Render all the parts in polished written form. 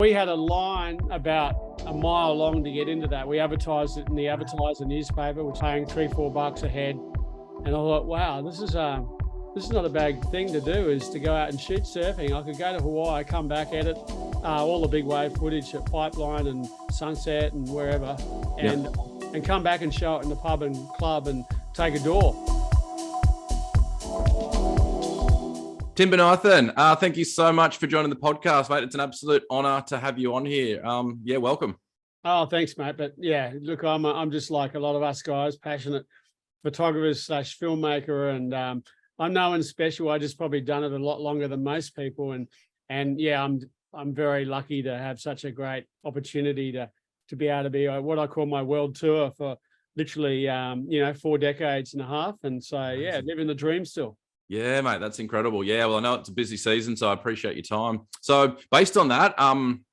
We had a line about a mile long to get into that. We advertised it in the advertiser newspaper. We're paying $3-4 a head. And I thought, wow, this is not a bad thing to do, is to go out and shoot surfing. I could go to Hawaii, come back, edit all the big wave footage at Pipeline and Sunset and wherever, and come back and show it in the pub and club and take a door. Tim Bonython, thank you so much for joining the podcast, mate. It's an absolute honour to have you on here. Welcome. Oh, thanks, mate. But yeah, look, I'm just like a lot of us guys, passionate photographers / filmmaker, and I'm no one special. I just probably done it a lot longer than most people, and yeah, I'm very lucky to have such a great opportunity to be able to be what I call my world tour for literally 4 decades and a half, and so yeah, living the dream still. Yeah, mate, that's incredible. Yeah, well, I know it's a busy season, so I appreciate your time. So based on that, I'm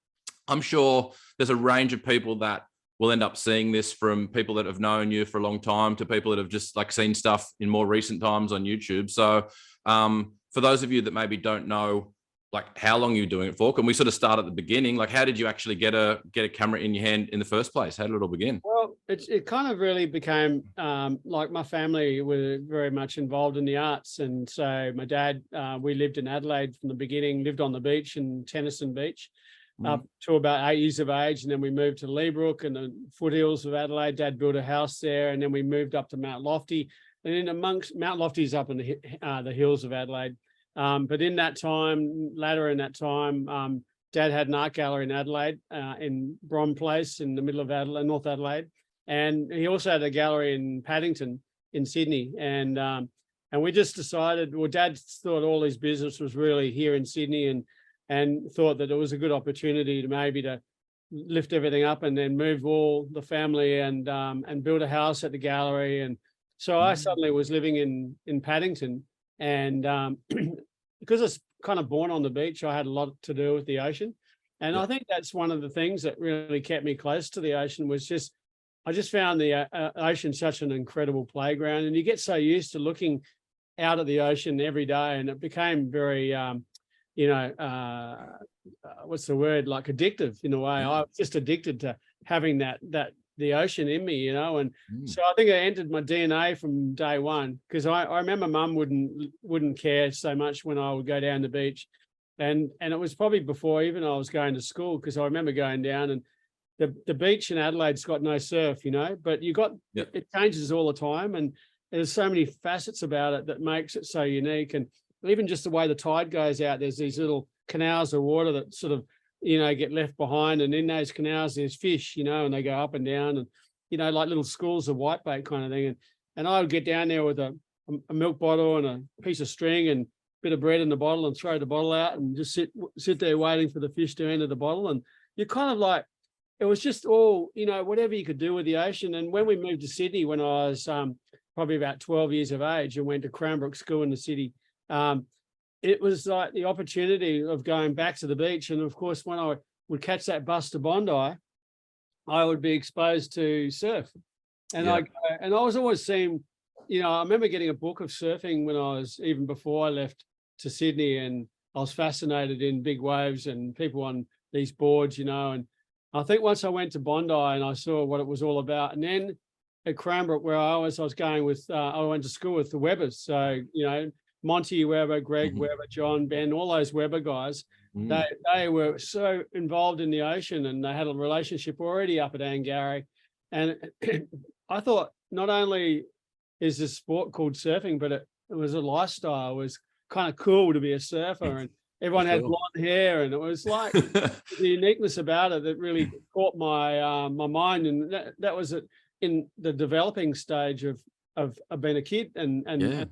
sure there's a range of people that will end up seeing this, from people that have known you for a long time to people that have just like seen stuff in more recent times on YouTube. So for those of you that maybe don't know, like, how long you're doing it for, can we sort of start at the beginning? Like, how did you actually get a camera in your hand in the first place? How did it all begin? Well, it kind of really became like my family were very much involved in the arts. And so my dad, we lived in Adelaide from the beginning, lived on the beach in Tennyson Beach up to about 8 years of age. And then we moved to Leabrook and the foothills of Adelaide. Dad built a house there. And then we moved up to Mount Lofty. And in amongst Mount Lofty's up in the hills of Adelaide. But in that time, later in that time, Dad had an art gallery in Adelaide, in Brom Place in the middle of Adelaide, North Adelaide. And he also had a gallery in Paddington in Sydney. And we just decided, well, Dad thought all his business was really here in Sydney, and thought that it was a good opportunity to maybe to lift everything up and then move all the family and build a house at the gallery. And so I suddenly was living in Paddington, and because I was kind of born on the beach, I had a lot to do with the ocean. And I think that's one of the things that really kept me close to the ocean, was I just found the ocean such an incredible playground. And you get so used to looking out at the ocean every day, and it became very, what's the word, like addictive in a way. I was just addicted to having the ocean in me, and so I think it entered my DNA from day one, because I remember Mum wouldn't care so much when I would go down the beach, and it was probably before even I was going to school, because I remember going down, and the beach in Adelaide's got no surf, but it changes all the time, and there's so many facets about it that makes it so unique. And even just the way the tide goes out, there's these little canals of water that sort of get left behind, and in those canals there's fish, and they go up and down, and like little schools of whitebait kind of thing. And I would get down there with a milk bottle and a piece of string and a bit of bread in the bottle, and throw the bottle out and just sit there waiting for the fish to enter the bottle. And you're kind of like, it was just all, whatever you could do with the ocean. And when we moved to Sydney, when I was probably about 12 years of age, and went to Cranbrook School in the city, it was like the opportunity of going back to the beach. And of course, when I would catch that bus to Bondi, I would be exposed to surf. And I was always seeing, I remember getting a book of surfing when I was, even before I left to Sydney, and I was fascinated in big waves and people on these boards, and I think once I went to Bondi and I saw what it was all about, and then at Cranbrook, where I was going with, I went to school with the Webbers. So, Monty Webber, Greg Webber, John, Ben, all those Webber guys, they were so involved in the ocean, and they had a relationship already up at Angary. And I thought, not only is this sport called surfing, but it was a lifestyle. It was kind of cool to be a surfer, and everyone had blonde hair, and it was like the uniqueness about it that really caught my my mind. And that was in the developing stage of being a kid and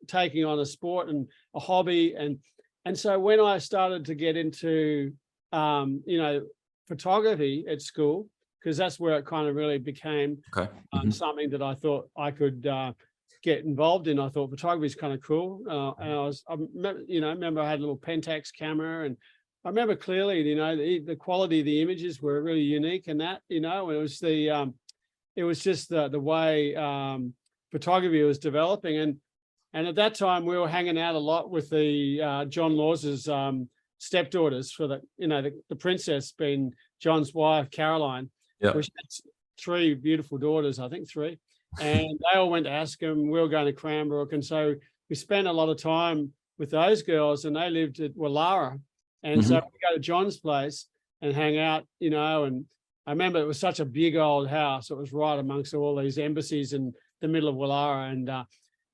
taking on a sport and a hobby. And so when I started to get into photography at school, because that's where it kind of really became something that I thought I could get involved in. I thought photography is kind of cool, and I remember I had a little Pentax camera, and I remember clearly, the quality of the images were really unique, and that, it was just the way photography was developing. And at that time, we were hanging out a lot with the John Laws's stepdaughters for the princess being John's wife, Caroline, which had 3 beautiful daughters, I think 3. And they all went to Askham. We were going to Cranbrook. And so we spent a lot of time with those girls, and they lived at Wallara. And so we go to John's place and hang out, and I remember it was such a big old house. It was right amongst all these embassies in the middle of Wallara. And I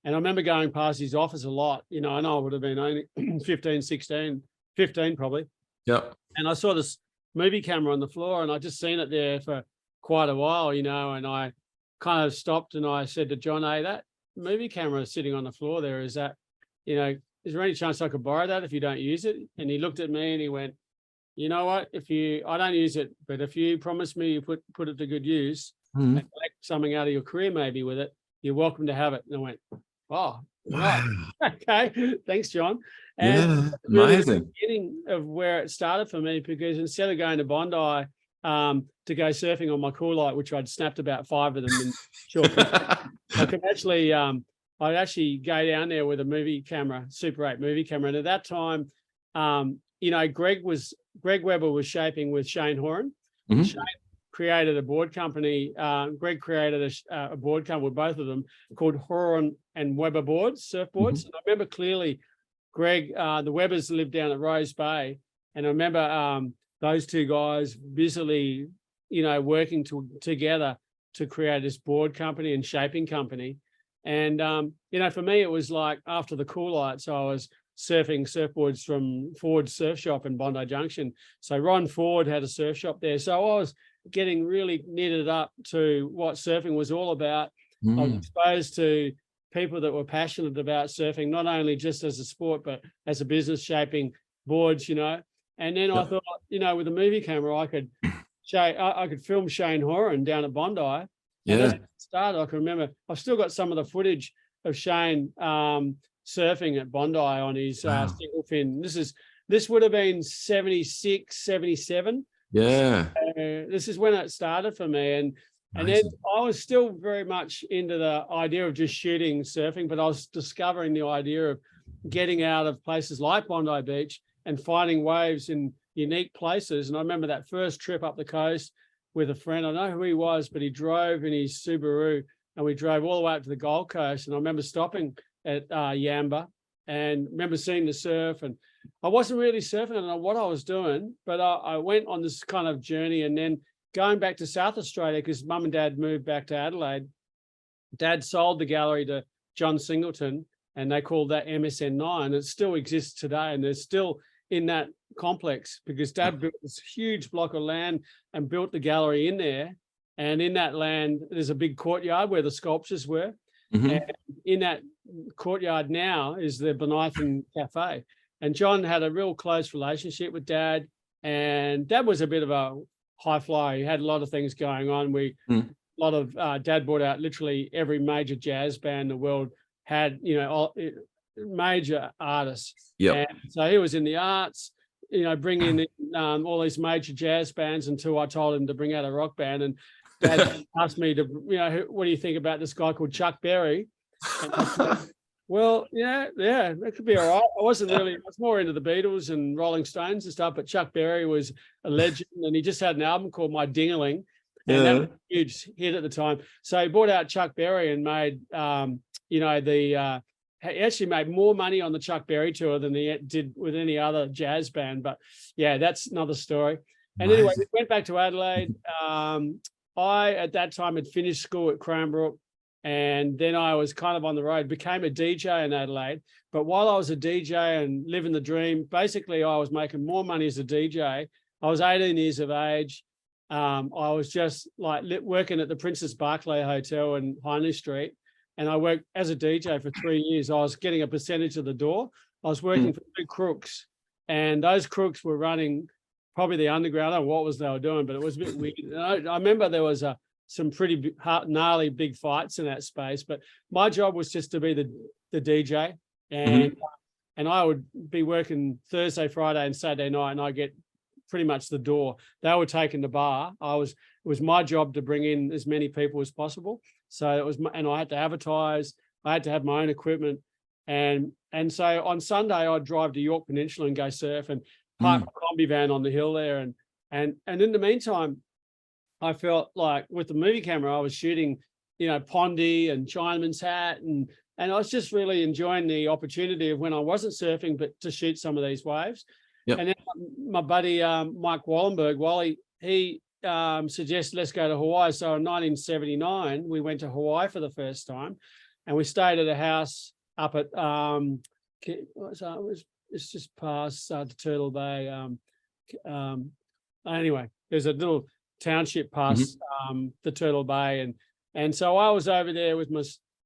remember going past his office a lot, and I would have been only 15, 16, 15 probably. Yeah. And I saw this movie camera on the floor, and I just seen it there for quite a while, and I kind of stopped and I said to John, hey, that movie camera is sitting on the floor there. Is that, is there any chance I could borrow that if you don't use it? And he looked at me and he went, you know what, I don't use it, but if you promise me you put it to good use and collect something out of your career maybe with it, you're welcome to have it. And I went, oh, right. Okay, thanks, John. And really the beginning of where it started for me, because instead of going to Bondi to go surfing on my cool light, which I'd snapped about 5 of them in short, I could actually, I'd actually go down there with a movie camera, Super 8 movie camera. And at that time, Greg Webber was shaping with Shane Horan. Shane created a board company. Greg created a board company with both of them called Horan and Webber boards, surfboards. And I remember clearly Greg, the Webbers lived down at Rose Bay. And I remember those 2 guys busily, working together to create this board company and shaping company. And, for me, it was like after the cool lights, I was surfing surfboards from Ford's surf shop in Bondi Junction. So Ron Ford had a surf shop there. So I was getting really knitted up to what surfing was all about. I was exposed to people that were passionate about surfing, not only just as a sport, but as a business, shaping boards, And then I thought, with a movie camera, I could film Shane Horan down at Bondi. And as it started, I can remember, I've still got some of the footage of Shane surfing at Bondi on his single fin. This would have been 76, 77. Yeah. This is when it started for me. And then I was still very much into the idea of just shooting surfing, but I was discovering the idea of getting out of places like Bondi Beach and finding waves in unique places. And I remember that first trip up the coast with a friend. I know who he was, but he drove in his Subaru and we drove all the way up to the Gold Coast. And I remember stopping at Yamba and remember seeing the surf. And I wasn't really surfing, I don't know what I was doing, but I went on this kind of journey. And then going back to South Australia, because Mum and Dad moved back to Adelaide, Dad sold the gallery to John Singleton and they called that MSN9. It still exists today and they're still in that complex because Dad built this huge block of land and built the gallery in there. And in that land, there's a big courtyard where the sculptures were. And in that courtyard now is the Bonython Cafe. And John had a real close relationship with Dad. And Dad was a bit of a high flyer. He had a lot of things going on. Dad brought out literally every major jazz band in the world had, major artists. And so he was in the arts, bringing in all these major jazz bands until I told him to bring out a rock band. And Dad asked me to, what do you think about this guy called Chuck Berry? And I said, well, yeah, that could be all right. I was more into the Beatles and Rolling Stones and stuff, but Chuck Berry was a legend and he just had an album called My Ding-a-Ling. And that was a huge hit at the time. So he brought out Chuck Berry and made, he actually made more money on the Chuck Berry tour than he did with any other jazz band. But yeah, that's another story. And anyway, we went back to Adelaide. I, at that time, had finished school at Cranbrook. And then I was kind of on the road, became a DJ in Adelaide. But while I was a DJ and living the dream, basically I was making more money as a DJ. I was 18 years of age. I was just like working at the Princess Barclay Hotel in Hindley Street. And I worked as a DJ for 3 years. I was getting a percentage of the door. I was working for 2 crooks. And those crooks were running probably the underground. I don't know what they were doing, but it was a bit weird. And I remember there was some pretty gnarly big fights in that space. But my job was just to be the DJ. And I would be working Thursday, Friday, and Saturday night, and I get pretty much the door. They were taking the bar. It was my job to bring in as many people as possible. So and I had to advertise. I had to have my own equipment. And so on Sunday, I'd drive to York Peninsula and go surf. And parked my combi van on the hill there. And in the meantime, I felt like with the movie camera, I was shooting, Pondy and Chinaman's Hat. And I was just really enjoying the opportunity of when I wasn't surfing, but to shoot some of these waves. Yep. And then my buddy, Mike Wallenberg, Wally, he suggested let's go to Hawaii. So in 1979, we went to Hawaii for the first time, and we stayed at a house up at it's just past the Turtle Bay. Anyway, there's a little township past the Turtle Bay, and so I was over there with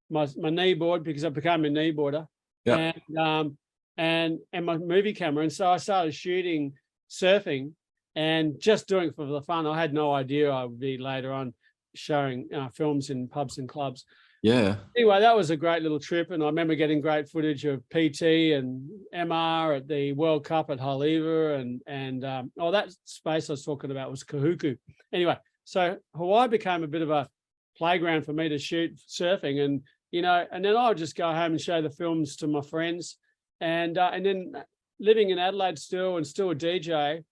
my knee board because I became a knee boarder, and my movie camera, and so I started shooting surfing and just doing it for the fun. I had no idea I would be later on showing films in pubs and clubs. Yeah. Anyway, that was a great little trip, and I remember getting great footage of PT and MR at the World Cup at Haleiwa, and that space I was talking about was Kahuku. Anyway, so Hawaii became a bit of a playground for me to shoot surfing, and and then I would just go home and show the films to my friends, and then living in Adelaide still a DJ.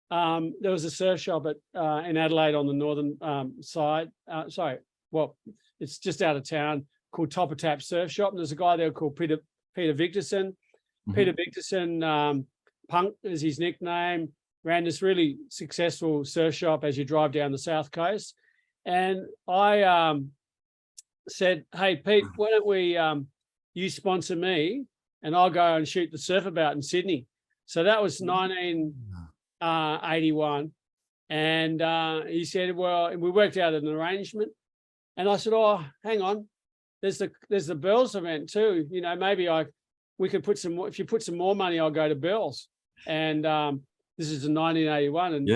There was a surf shop in Adelaide on the northern side. It's just out of town, called Topper Tap Surf Shop. And there's a guy there called Peter Victorson. Peter Victorson, Punk is his nickname, ran this really successful surf shop as you drive down the south coast. And I said, hey, Pete, why don't we, you sponsor me and I'll go and shoot the Surf About in Sydney. So that was 1981. And he said, well, and we worked out an arrangement. And I said, oh, hang on, there's the Bells event too. Maybe we could put some more, if you put some more money, I'll go to Bells. And this is in 1981. And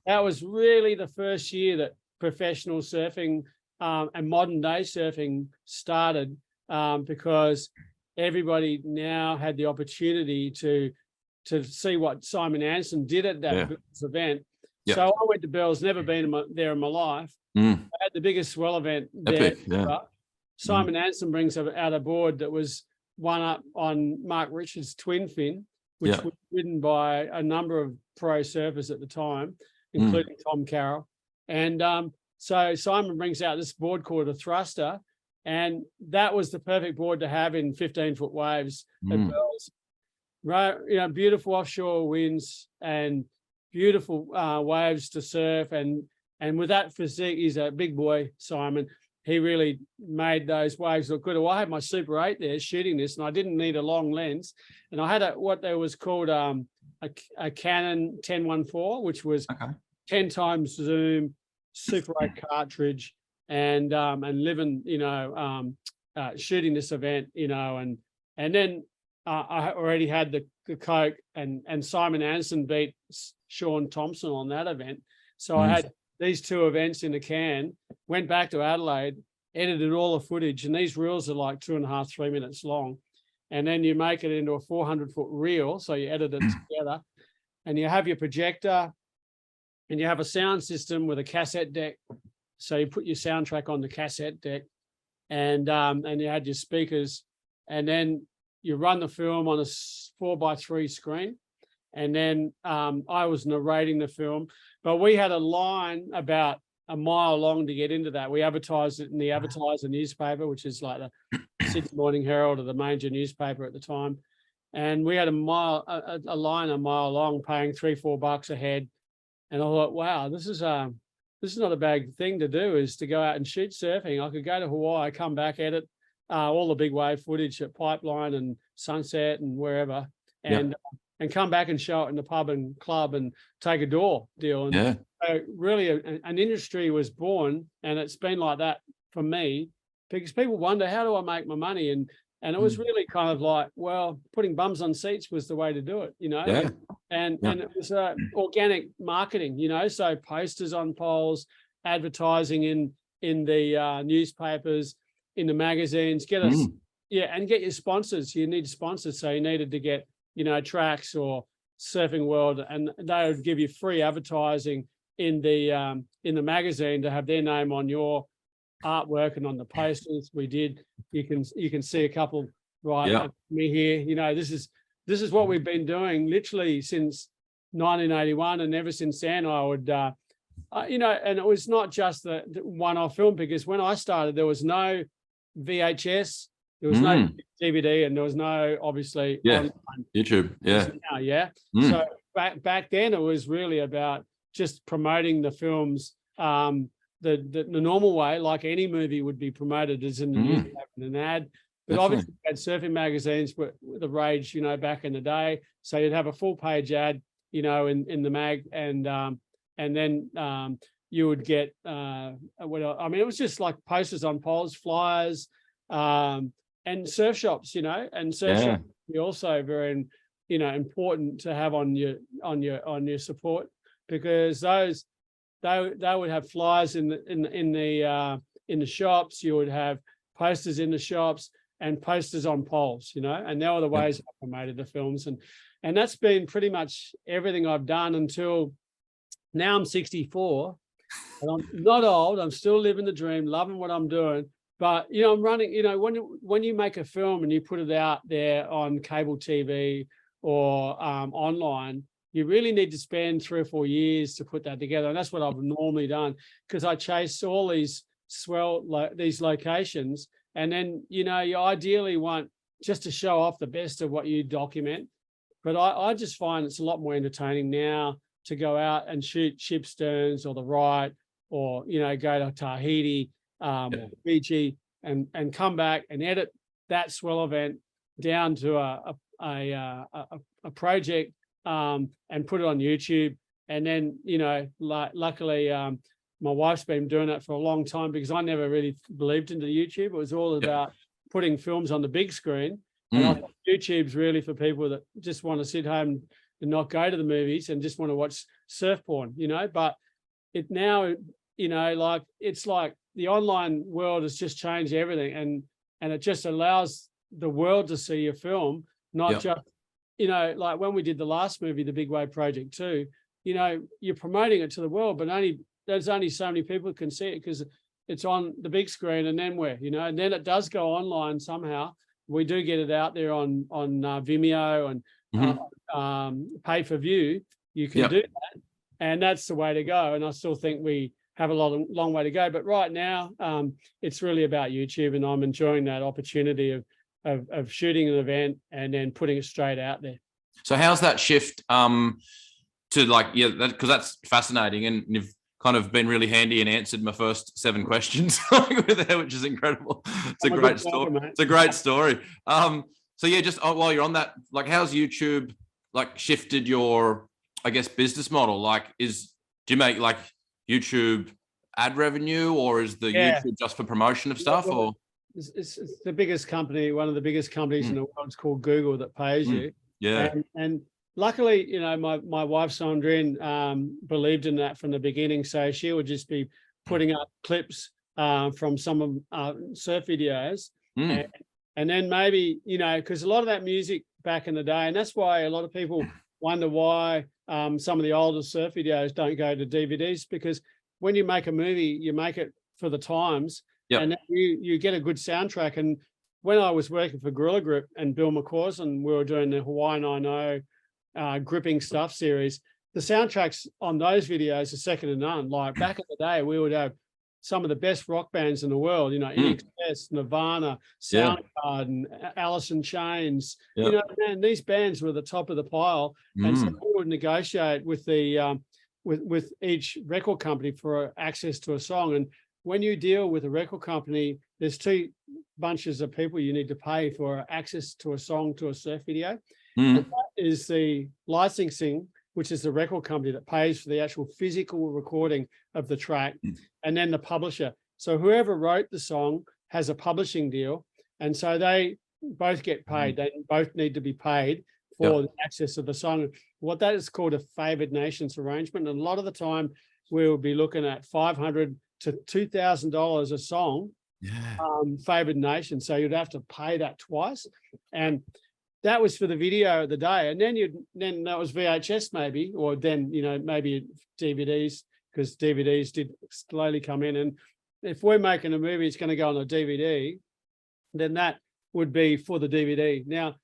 that was really the first year that professional surfing and modern day surfing started, because everybody now had the opportunity to see what Simon Anson did at that Bells event. Yep. So I went to Bells, never been there in my life. I had the biggest Swell event there. Simon Anson brings out a board that was one up on Mark Richards' twin fin, which was ridden by a number of pro surfers at the time, including Tom Carroll. And so Simon brings out this board called a thruster, and that was the perfect board to have in 15-foot waves at Bells. Right, beautiful offshore winds and beautiful waves to surf, and with that physique, he's a big boy, Simon. He really made those waves look good. Well, I had my Super 8 there shooting this, and I didn't need a long lens. And I had what there was called a Canon 10-1.4, which was 10 times zoom, Super 8 cartridge, and living, shooting this event, and then I already had the Coke, and Simon Anderson beat Sean Thompson on that event. So I had these two events in a can, went back to Adelaide, edited all the footage, and these reels are like 2.5, 3 minutes long. And then you make it into a 400-foot reel, so you edit it together, and you have your projector, and you have a sound system with a cassette deck. So you put your soundtrack on the cassette deck, and you had your speakers, and then you run the film on a 4x3 screen. And then I was narrating the film, but we had a line about a mile long to get into that. We advertised it in the Advertiser newspaper, which is like the Sydney Morning Herald or the major newspaper at the time. And we had a line a mile long, paying $3-4 a head. And I thought, wow, this is not a bad thing to do, is to go out and shoot surfing. I could go to Hawaii, come back, edit all the big wave footage at Pipeline and Sunset and wherever, and come back and show it in the pub and club and take a door deal. And so really an industry was born, and it's been like that for me, because people wonder, how do I make my money? And it was really kind of like, well, putting bums on seats was the way to do it, and it was organic marketing, so posters on poles, advertising in the newspapers, in the magazines, get us, and get your sponsors. You need sponsors, so you needed to get Tracks or Surfing World, and they would give you free advertising in the magazine to have their name on your artwork and on the posters. We did. You can see a couple me here. This is this is what we've been doing literally since 1981, and ever since then, I would, and it was not just the one-off film, because when I started, there was no VHS, there was no DVD, and there was no, obviously, online. YouTube. Now, So back then, it was really about just promoting the films the normal way, like any movie would be promoted, as in the newspaper and an ad. But obviously, we had surfing magazines with the rage, back in the day. So you'd have a full page ad, in the mag, and then you would get it was just like posters on poles, flyers, and surf shops, and surf shops are also very, important to have on your support, because those they would have flyers in the shops. You would have posters in the shops and posters on poles, and there were the ways I promoted the films, and that's been pretty much everything I've done until now. I'm 64, and I'm not old. I'm still living the dream, loving what I'm doing. But I'm running. When you make a film and you put it out there on cable TV or online, you really need to spend 3 or 4 years to put that together, and that's what I've normally done, because I chase all these these locations, and then you ideally want just to show off the best of what you document. But I just find it's a lot more entertaining now to go out and shoot ship sterns or the right, or go to Tahiti, or Fiji, and come back and edit that Swell event down to a project, and put it on YouTube. And then luckily my wife's been doing it for a long time, because I never really believed into YouTube. It was all about putting films on the big screen. And I think YouTube's really for people that just want to sit home and not go to the movies and just want to watch surf porn, but it now, it's like the online world has just changed everything, and it just allows the world to see your film, not just, like when we did the last movie, The Big Wave Project 2, you're promoting it to the world, but there's only so many people can see it because it's on the big screen, and then and then it does go online somehow. We do get it out there on Vimeo and pay for view. You can do that, and that's the way to go. And I still think we have a long way to go. But right now, it's really about YouTube, and I'm enjoying that opportunity of shooting an event and then putting it straight out there. So how's that shift to because that's fascinating, and you've kind of been really handy and answered my first 7 questions which is incredible. It's a great story. It's a great story. So just while you're on that, how's YouTube shifted your, I guess, business model? Do you make YouTube ad revenue, or is the YouTube just for promotion of stuff? Or it's the biggest company, one of the biggest companies in the world. It's called Google, that pays you. And luckily, my wife Sandrine believed in that from the beginning, so she would just be putting up clips from some of surf videos, and then maybe because a lot of that music back in the day, and that's why a lot of people wonder why some of the older surf videos don't go to DVDs, because when you make a movie, you make it for the times, and then you get a good soundtrack. And when I was working for Gorilla Grip and Bill McCausland, we were doing the Hawaiian I Know gripping stuff series, the soundtracks on those videos are second to none. Like back in the day, we would have some of the best rock bands in the world, INXS, Nirvana, Soundgarden, Alice in Chains. Man, these bands were the top of the pile, and so we would negotiate with the with each record company for access to a song. And when you deal with a record company, there's 2 bunches of people you need to pay for access to a song, to a surf video. And that is the licensing, which is the record company that pays for the actual physical recording of the track, and then the publisher. So whoever wrote the song has a publishing deal, and so they both get paid. They both need to be paid for the access of the song. What that is called a favored nations arrangement. And a lot of the time we will be looking at $500 to $2,000 a song, favored nation. So you'd have to pay that twice. And that was for the video of the day. And then that was VHS maybe, or then, maybe DVDs, because DVDs did slowly come in. And if we're making a movie, it's going to go on a DVD, then that would be for the DVD. Now,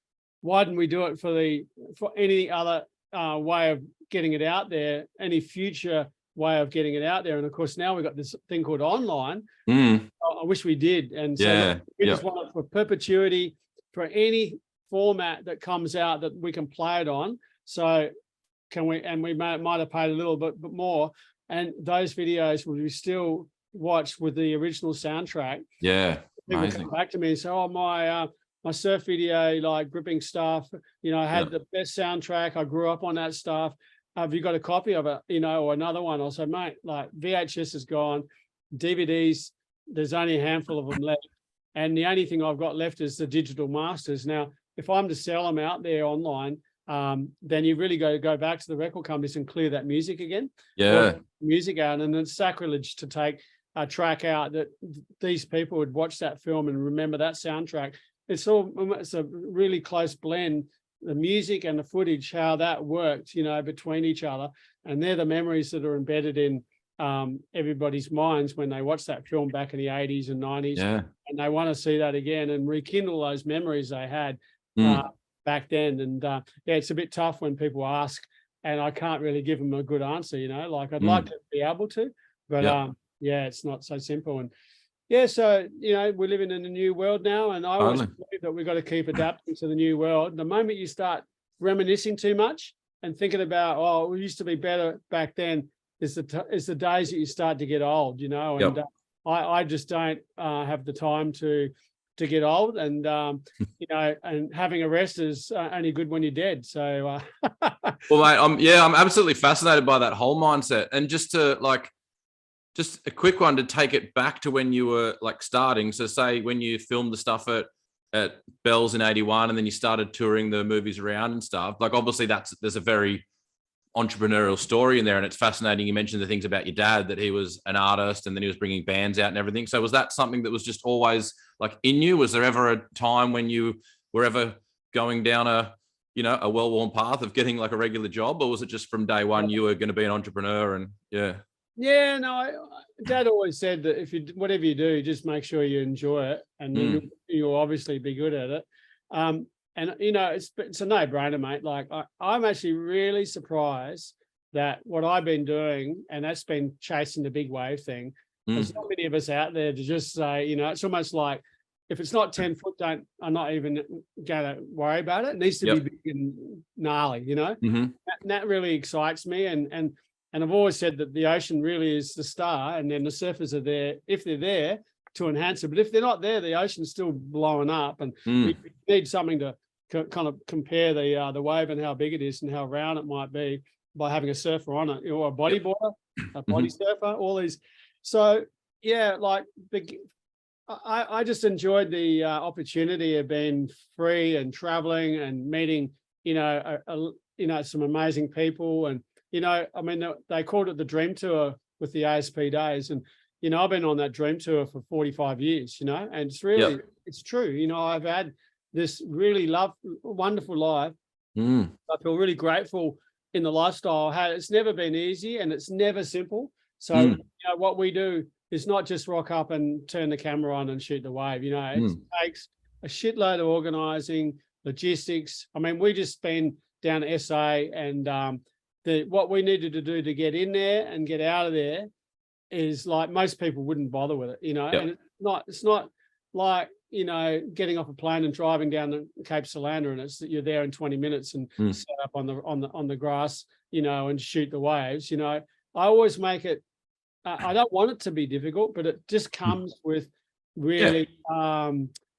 why didn't we do it for any other way of getting it out there, any future way of getting it out there? And of course, now we've got this thing called online. I wish we did. And so Yeah. we just want it for perpetuity, for any format that comes out that we can play it on. So can we, and we might have paid a little bit more, and those videos will be still watched with the original soundtrack. Yeah. People Amazing. come back to me and say, oh, my surf video, like gripping stuff, I had the best soundtrack. I grew up on that stuff. Have you got a copy of it, or another one? I'll say, mate, like VHS is gone. DVDs, there's only a handful of them left. And the only thing I've got left is the digital masters. Now, if I'm to sell them out there online, then you really go back to the record companies and clear that music again. Yeah. Music out. And it's sacrilege to take a track out that these people would watch that film and remember that soundtrack. It's a really close blend, the music and the footage, how that worked, between each other. And they're the memories that are embedded in everybody's minds when they watch that film back in the 80s and 90s. Yeah. And they want to see that again and rekindle those memories they had back then. And it's a bit tough when people ask, and I can't really give them a good answer, like I'd like to be able to, but it's not so simple. And so, we're living in a new world now, and I always believe that we've got to keep adapting to the new world. The moment you start reminiscing too much and thinking about, oh, we used to be better back then, is the days that you start to get old, and I just don't have the time to get old, and and having a rest is only good when you're dead. So well, mate, I'm absolutely fascinated by that whole mindset. And just a quick one to take it back to when you were like starting. So say when you filmed the stuff at Bell's in 81, and then you started touring the movies around and stuff, like obviously there's a very entrepreneurial story in there, and it's fascinating. You mentioned the things about your dad, that he was an artist and then he was bringing bands out and everything. So was that something that was just always like in you? Was there ever a time when you were ever going down a well-worn path of getting like a regular job, or was it just from day one you were going to be an entrepreneur? And no, Dad always said that whatever you do, just make sure you enjoy it, and then you'll obviously be good at it. And it's a no-brainer, mate. Like I'm actually really surprised that what I've been doing, and that's been chasing the big wave thing. There's not many of us out there to just say, it's almost like if it's not 10 foot, I'm not even gonna worry about it. It needs to be big and gnarly, that really excites me. And I've always said that the ocean really is the star, and then the surfers are there if they're there to enhance it. But if they're not there, the ocean's still blowing up, and we need something to kind of compare the wave and how big it is and how round it might be by having a surfer on it, or a bodyboarder, a body surfer, all these. So I just enjoyed the opportunity of being free and traveling and meeting, some amazing people. And they called it the Dream Tour with the ASP days, and I've been on that Dream Tour for 45 years, and it's really it's true. I've had this really wonderful life. I feel really grateful in the lifestyle. It's never been easy, and it's never simple. So what we do is not just rock up and turn the camera on and shoot the wave. It takes a shitload of organizing, logistics. We just been down to SA, and what we needed to do to get in there and get out of there is like most people wouldn't bother with it, and it's not like getting off a plane and driving down the Cape Solander, and it's that you're there in 20 minutes and set up on the grass, and shoot the waves. I always make it. I don't want it to be difficult, but it just comes with really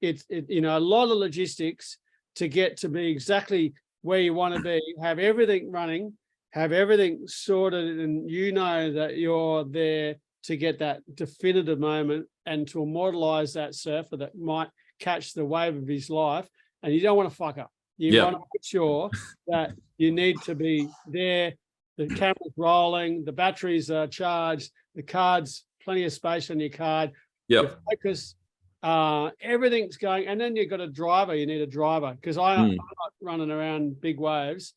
it's a lot of logistics to get to be exactly where you want to be, have everything running, have everything sorted, and that you're there to get that definitive moment and to immortalize that surfer that might catch the wave of his life. And you don't want to fuck up. You want to make sure that you need to be there. The camera's rolling, the batteries are charged, the card's plenty of space on your card. The focus, everything's going. And then you've got a driver. You need a driver, because I'm not running around big waves,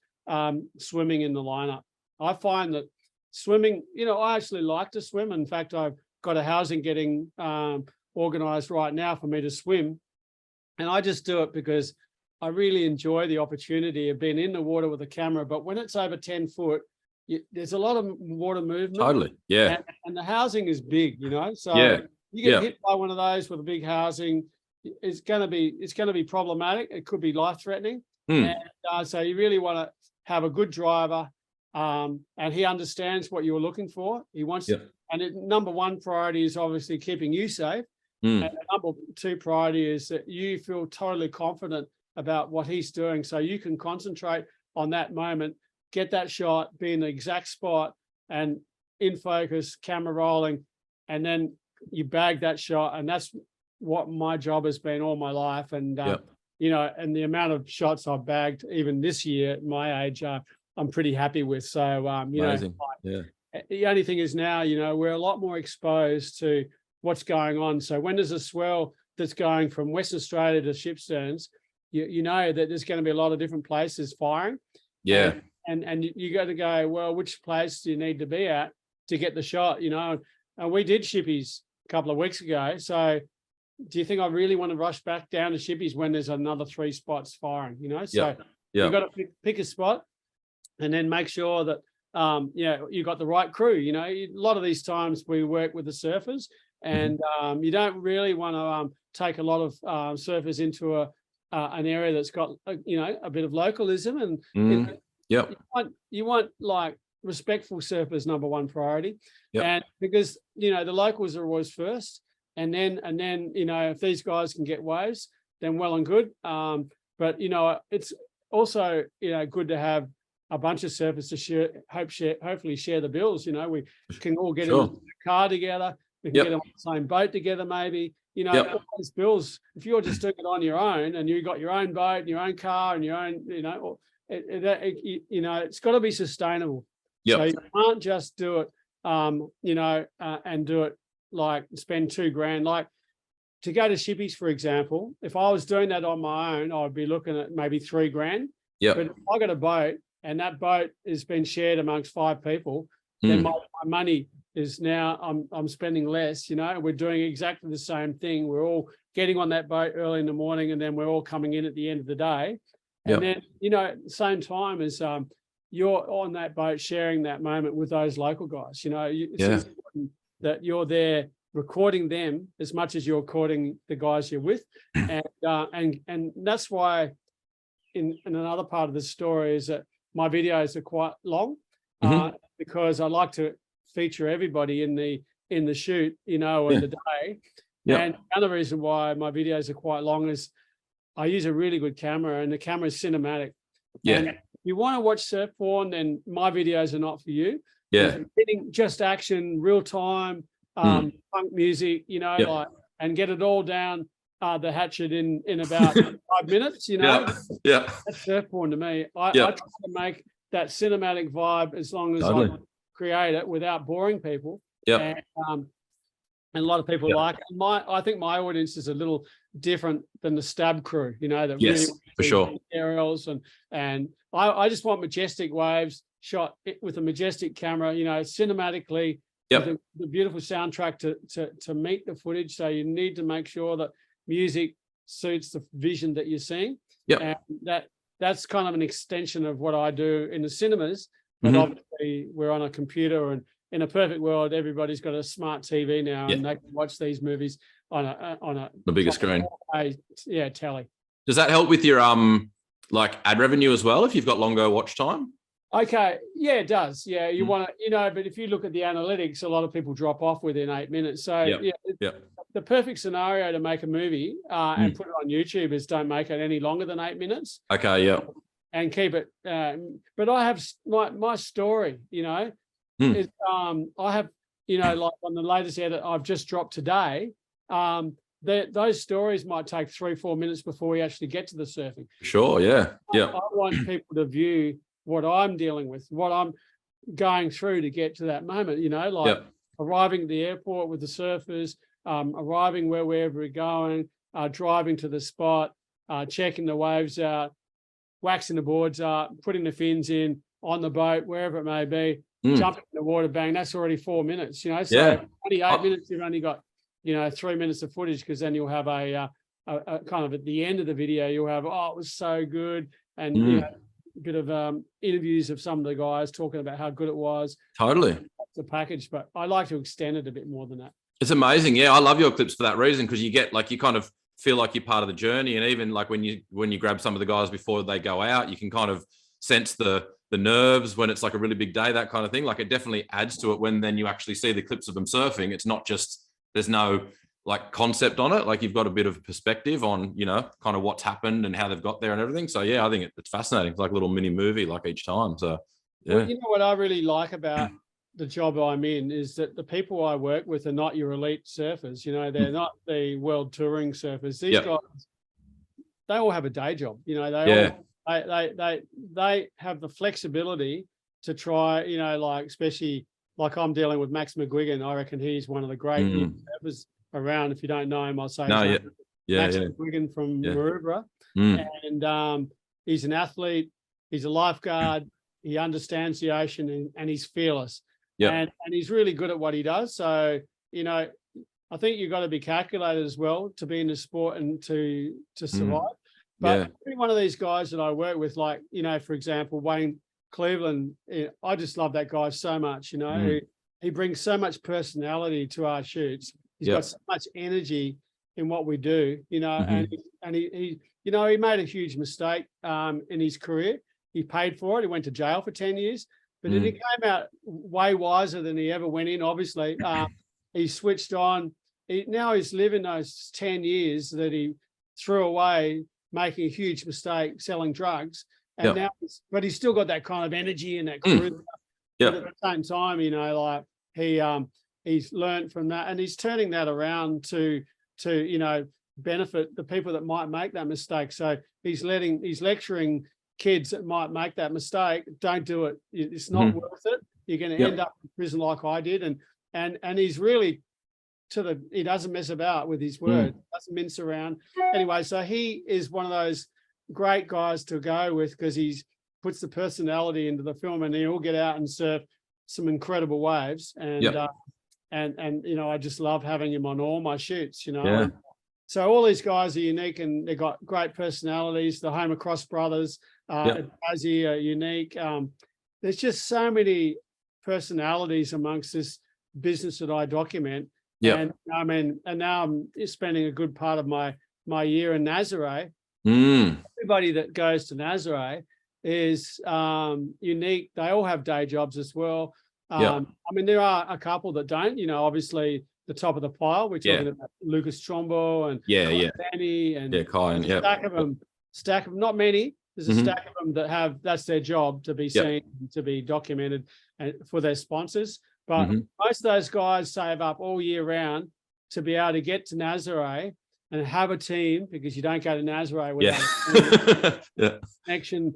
swimming in the lineup. I find that swimming, I actually like to swim. In fact, I've got a housing getting organized right now for me to swim. And I just do it because I really enjoy the opportunity of being in the water with a camera. But when it's over 10 foot, there's a lot of water movement. Totally. Yeah. And the housing is big, so Yeah. you get hit by one of those with a big housing, it's going to be problematic. It could be life-threatening. And so you really want to have a good driver, and he understands what you're looking for. He wants number one priority is obviously keeping you safe. And the number two priority is that you feel totally confident about what he's doing, so you can concentrate on that moment, get that shot, be in the exact spot and in focus, camera rolling, and then you bag that shot. And that's what my job has been all my life. And and the amount of shots I've bagged even this year at my age, I'm pretty happy with. So Amazing. The only thing is now, we're a lot more exposed to what's going on. So when there's a swell that's going from Western Australia to Shipsterns, you know that there's going to be a lot of different places firing. Yeah. And you got to go, well, which place do you need to be at to get the shot, And we did Shippies a couple of weeks ago. So do you think I really want to rush back down to Shippies when there's another 3 spots firing, So you've got to pick a spot and then make sure that, you got the right crew. A lot of these times we work with the surfers, and you don't really want to take a lot of surfers into an area that's got a bit of localism, and you want like respectful surfers, number one priority, and because the locals are always first, and then if these guys can get waves, then well and good. But it's also good to have a bunch of surfers to hopefully share the bills. We can all get in the car together. We can get on the same boat together, maybe. All those bills, if you're just doing it on your own and you got your own boat and your own car and your own, it's got to be sustainable. So you can't just do it, and do it like spend $2,000. Like to go to Shippies, for example, if I was doing that on my own, I'd be looking at maybe $3,000. But if I got a boat and that boat has been shared amongst 5 people, then my money is now I'm spending less. We're doing exactly the same thing. We're all getting on that boat early in the morning, and then we're all coming in at the end of the day. And then at the same time as you're on that boat sharing that moment with those local guys. It's important that you're there recording them as much as you're recording the guys you're with, and that's why in another part of the story is that my videos are quite long, because I like to feature everybody in the shoot, in the day. And another reason why my videos are quite long is I use a really good camera, and the camera is cinematic. And if you want to watch surf porn, then my videos are not for you. If you're getting just action, real time, punk music, and get it all down the hatchet in about 5 minutes, that's surf porn to me. I try to make that cinematic vibe as long as I create it without boring people. And a lot of people like it. I think my audience is a little different than the stab crew, that really for sure aerials, and I just want majestic waves shot with a majestic camera, cinematically, with the beautiful soundtrack to meet the footage. So you need to make sure that music suits the vision that you're seeing. And that's kind of an extension of what I do in the cinemas. But obviously we're on a computer, and in a perfect world, everybody's got a smart TV now, and they can watch these movies on the bigger screen. Telly. Does that help with your like ad revenue as well if you've got longer watch time? Okay, yeah, it does. Yeah, you want to, but if you look at the analytics, a lot of people drop off within 8 minutes. So the perfect scenario to make a movie and put it on YouTube is don't make it any longer than 8 minutes. Okay, and keep it. But I have my story, is I have, like on the latest edit I've just dropped today, those stories might take 3-4 minutes before we actually get to the surfing. Sure, I want people to view what I'm dealing with, what I'm going through to get to that moment, arriving at the airport with the surfers, arriving wherever we're going, driving to the spot, checking the waves out, waxing the boards up, putting the fins in, on the boat, wherever it may be, jumping in the water, bang, that's already 4 minutes, so only 8 minutes, you've only got, 3 minutes of footage, because then you'll have a kind of at the end of the video, you'll have, oh, it was so good. And, you know, a bit of interviews of some of the guys talking about how good it was. Totally. That's the package, but I like to extend it a bit more than that. It's amazing. Yeah, I love your clips for that reason, because you get like, you kind of feel like you're part of the journey. And even like when you grab some of the guys before they go out, you can kind of sense the nerves when it's like a really big day, that kind of thing. Like it definitely adds to it when then you actually see the clips of them surfing. It's not just, there's no like concept on it. Like you've got a bit of perspective on, you know, kind of what's happened and how they've got there and everything. So yeah, I think it's fascinating. It's like a little mini movie like each time. So yeah. Well, you know what I really like about the job I'm in is that the people I work with are not your elite surfers. You know, they're not the world touring surfers. These guys, they all have a day job. You know, they have the flexibility to try, you know, like especially like I'm dealing with Max McGuigan. I reckon he's one of the great surfers around. If you don't know him, I'll say Max McGuigan from Maroubra. And he's an athlete, he's a lifeguard, he understands the ocean, and he's fearless. And he's really good at what he does. So, you know, I think you've got to be calculated as well to be in the sport and to survive. But every one of these guys that I work with, like, you know, for example, Wayne Cleveland, I just love that guy so much. You know, he brings so much personality to our shoots. He's got so much energy in what we do, you know, and he you know, he made a huge mistake in his career. He paid for it. He went to jail for 10 years, but then he came out way wiser than he ever went in. Obviously, he switched on. Now he's living those 10 years that he threw away, making a huge mistake, selling drugs. And now, but he's still got that kind of energy and that charisma. But at the same time, you know, like he's learned from that, and he's turning that around to you know, benefit the people that might make that mistake. So he's lecturing kids that might make that mistake. Don't do it. It's not worth it. You're going to end up in prison like I did. And he's really he doesn't mess about with his word, doesn't mince around. Anyway, so he is one of those great guys to go with, because he puts the personality into the film, and he'll get out and surf some incredible waves. And you know, I just love having him on all my shoots, you know. So all these guys are unique, and they've got great personalities. The Homer Cross brothers, Azzy are unique. There's just so many personalities amongst this business that I document. And I mean, and now I'm spending a good part of my year in Nazare. Everybody that goes to Nazare is unique. They all have day jobs as well. I mean, there are a couple that don't, you know, obviously the top of the pile. We're talking about Lucas Trombo and Danny and Kai and stack of not many. There's a stack of them that that's their job, to be seen, to be documented, and for their sponsors. But most of those guys save up all year round to be able to get to Nazare and have a team, because you don't go to Nazare without connection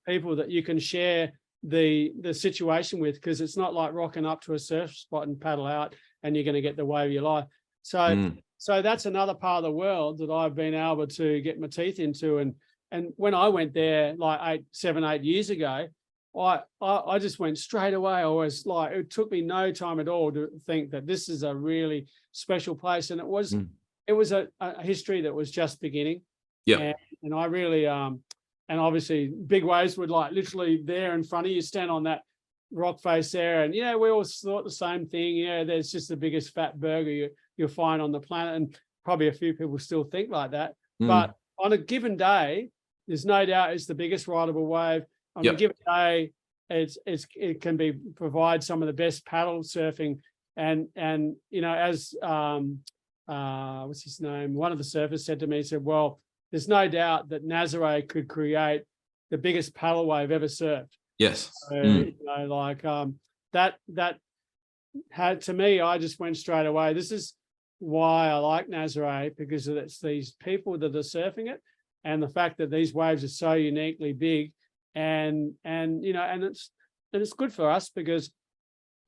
people that you can share the situation with, because it's not like rocking up to a surf spot and paddle out and you're going to get the wave you like. So that's another part of the world that I've been able to get my teeth into. And when I went there like 7-8 years ago, I just went straight away. I was like, it took me no time at all to think that this is a really special place. And it was a history that was just beginning. And I really and obviously big waves were like literally there in front of you, stand on that rock face there. And, you know, we all thought the same thing. You know, there's just the biggest fat burger you'll find on the planet. And probably a few people still think like that. But on a given day, there's no doubt it's the biggest rideable wave. On a given day, it can provide some of the best paddle surfing. And you know, as what's his name? One of the surfers said to me, he said, well, there's no doubt that Nazare could create the biggest paddle wave ever surfed. Yes. So, you know, like that had, to me, I just went straight away. This is why I like Nazare, because it's these people that are surfing it, and the fact that these waves are so uniquely big, and you know, and it's good for us because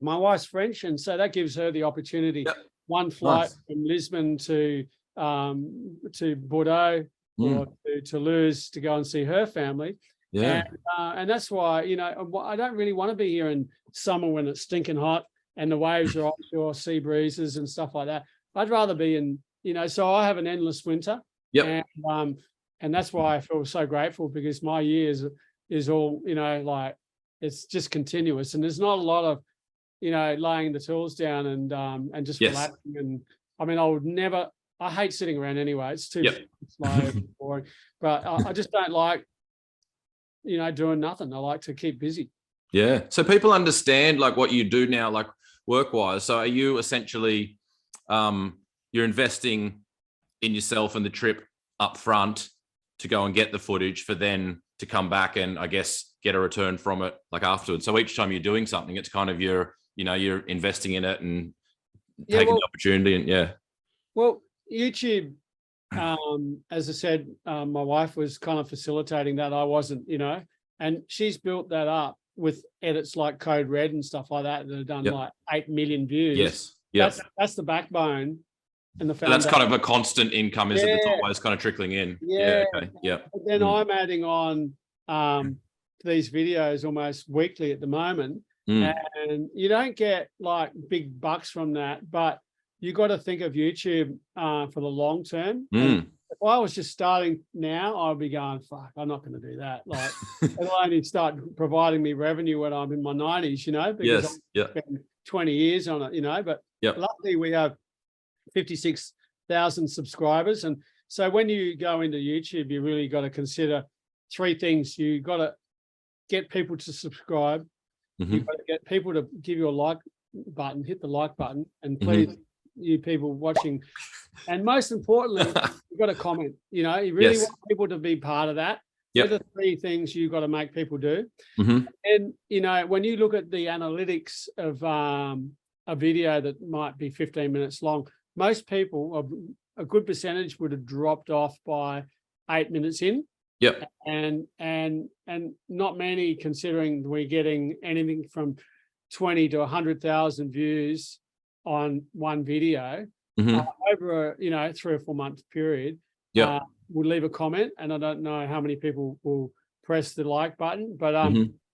my wife's French, and so that gives her the opportunity. One flight from Lisbon to Bordeaux or to Toulouse to go and see her family. And that's why, you know, I don't really want to be here in summer when it's stinking hot and the waves are offshore, sea breezes and stuff like that. I'd rather be in so I have an endless winter. Yep. And that's why I feel so grateful, because my years is all, like it's just continuous, and there's not a lot of, laying the tools down and just relaxing. And I mean, I hate sitting around anyway. It's too slow and boring, but I just don't like, doing nothing. I like to keep busy. Yeah. So people understand like what you do now, like work-wise. So are you essentially, you're investing in yourself and the trip up front to go and get the footage for then to come back and I guess get a return from it like afterwards. So each time you're doing something, it's kind of you're investing in it and taking the opportunity. And well, YouTube, as I said, my wife was kind of facilitating that. I wasn't, and she's built that up with edits like Code Red and stuff like that have done like 8 million views. Yes. Yeah. That's the backbone. And so that's kind of a constant income, is it? That's always kind of trickling in. Yeah. Okay. Yeah. But then I'm adding on these videos almost weekly at the moment. And you don't get like big bucks from that, but you got to think of YouTube for the long term. If I was just starting now, I'd be going, fuck, I'm not going to do that. Like, it'll only start providing me revenue when I'm in my 90s, because I've spent 20 years on it, but luckily we have 56,000 subscribers. And so when you go into YouTube, you really got to consider 3 things. You got to get people to subscribe. You've got to get people to give you a like button, hit the like button, and please, you people watching, and most importantly, you've got to comment. You really want people to be part of that. They're the 3 things you've got to make people do. And when you look at the analytics of a video that might be 15 minutes long, most people, a good percentage, would have dropped off by 8 minutes in. And not many, considering we're getting anything from 20 to 100,000 views on one video over a 3 or 4 month period. Would leave a comment, and I don't know how many people will press the like button, but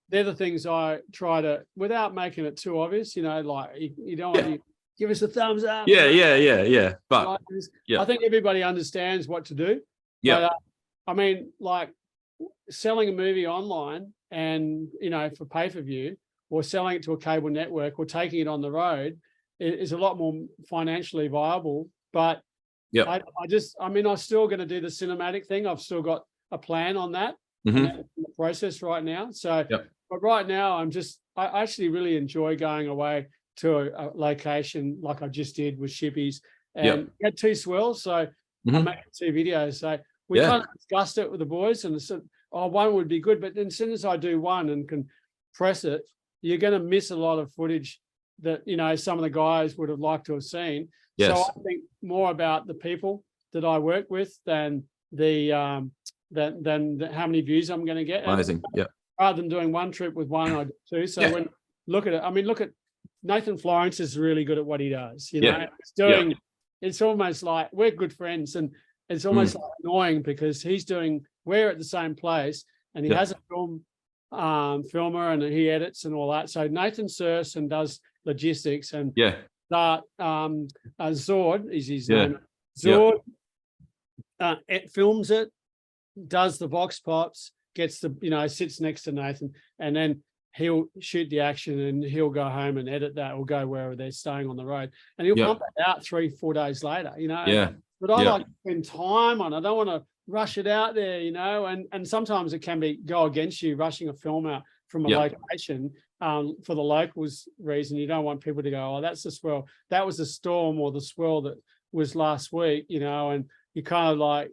they're the things I try to, without making it too obvious, like you don't want to give us a thumbs up. But I think everybody understands what to do. But, I mean, like selling a movie online and, for pay-per-view, or selling it to a cable network, or taking it on the road is a lot more financially viable. But I'm still going to do the cinematic thing. I've still got a plan on that. And that's in the process right now. So, but right now I actually really enjoy going away to a location like I just did with Shippies, and we had 2 swells. So I'm making 2 videos. So we kind of discussed it with the boys, and said, one would be good. But then as soon as I do one and can press it, you're going to miss a lot of footage that, some of the guys would have liked to have seen. So I think more about the people that I work with than the than how many views I'm going to get. Amazing. Rather than doing one trip with one, I do 2. So when look at it, look at Nathan Florence is really good at what he does. It's doing. It's almost like we're good friends, and it's almost like annoying because we're at the same place, and he has a filmer, and he edits and all that. So Nathan Surse and does logistics, and Zord is his name. Zord it films it, does the vox pops, gets the sits next to Nathan, and then he'll shoot the action, and he'll go home and edit that, or go wherever they're staying on the road, and he'll pump it out 3-4 days later. But I like to spend time on it. I don't want to rush it out there, and sometimes it can go against you rushing a film out from a location for the locals reason. You don't want people to go, oh, that's the swell. That was the storm or the swell that was last week, and you kind of like,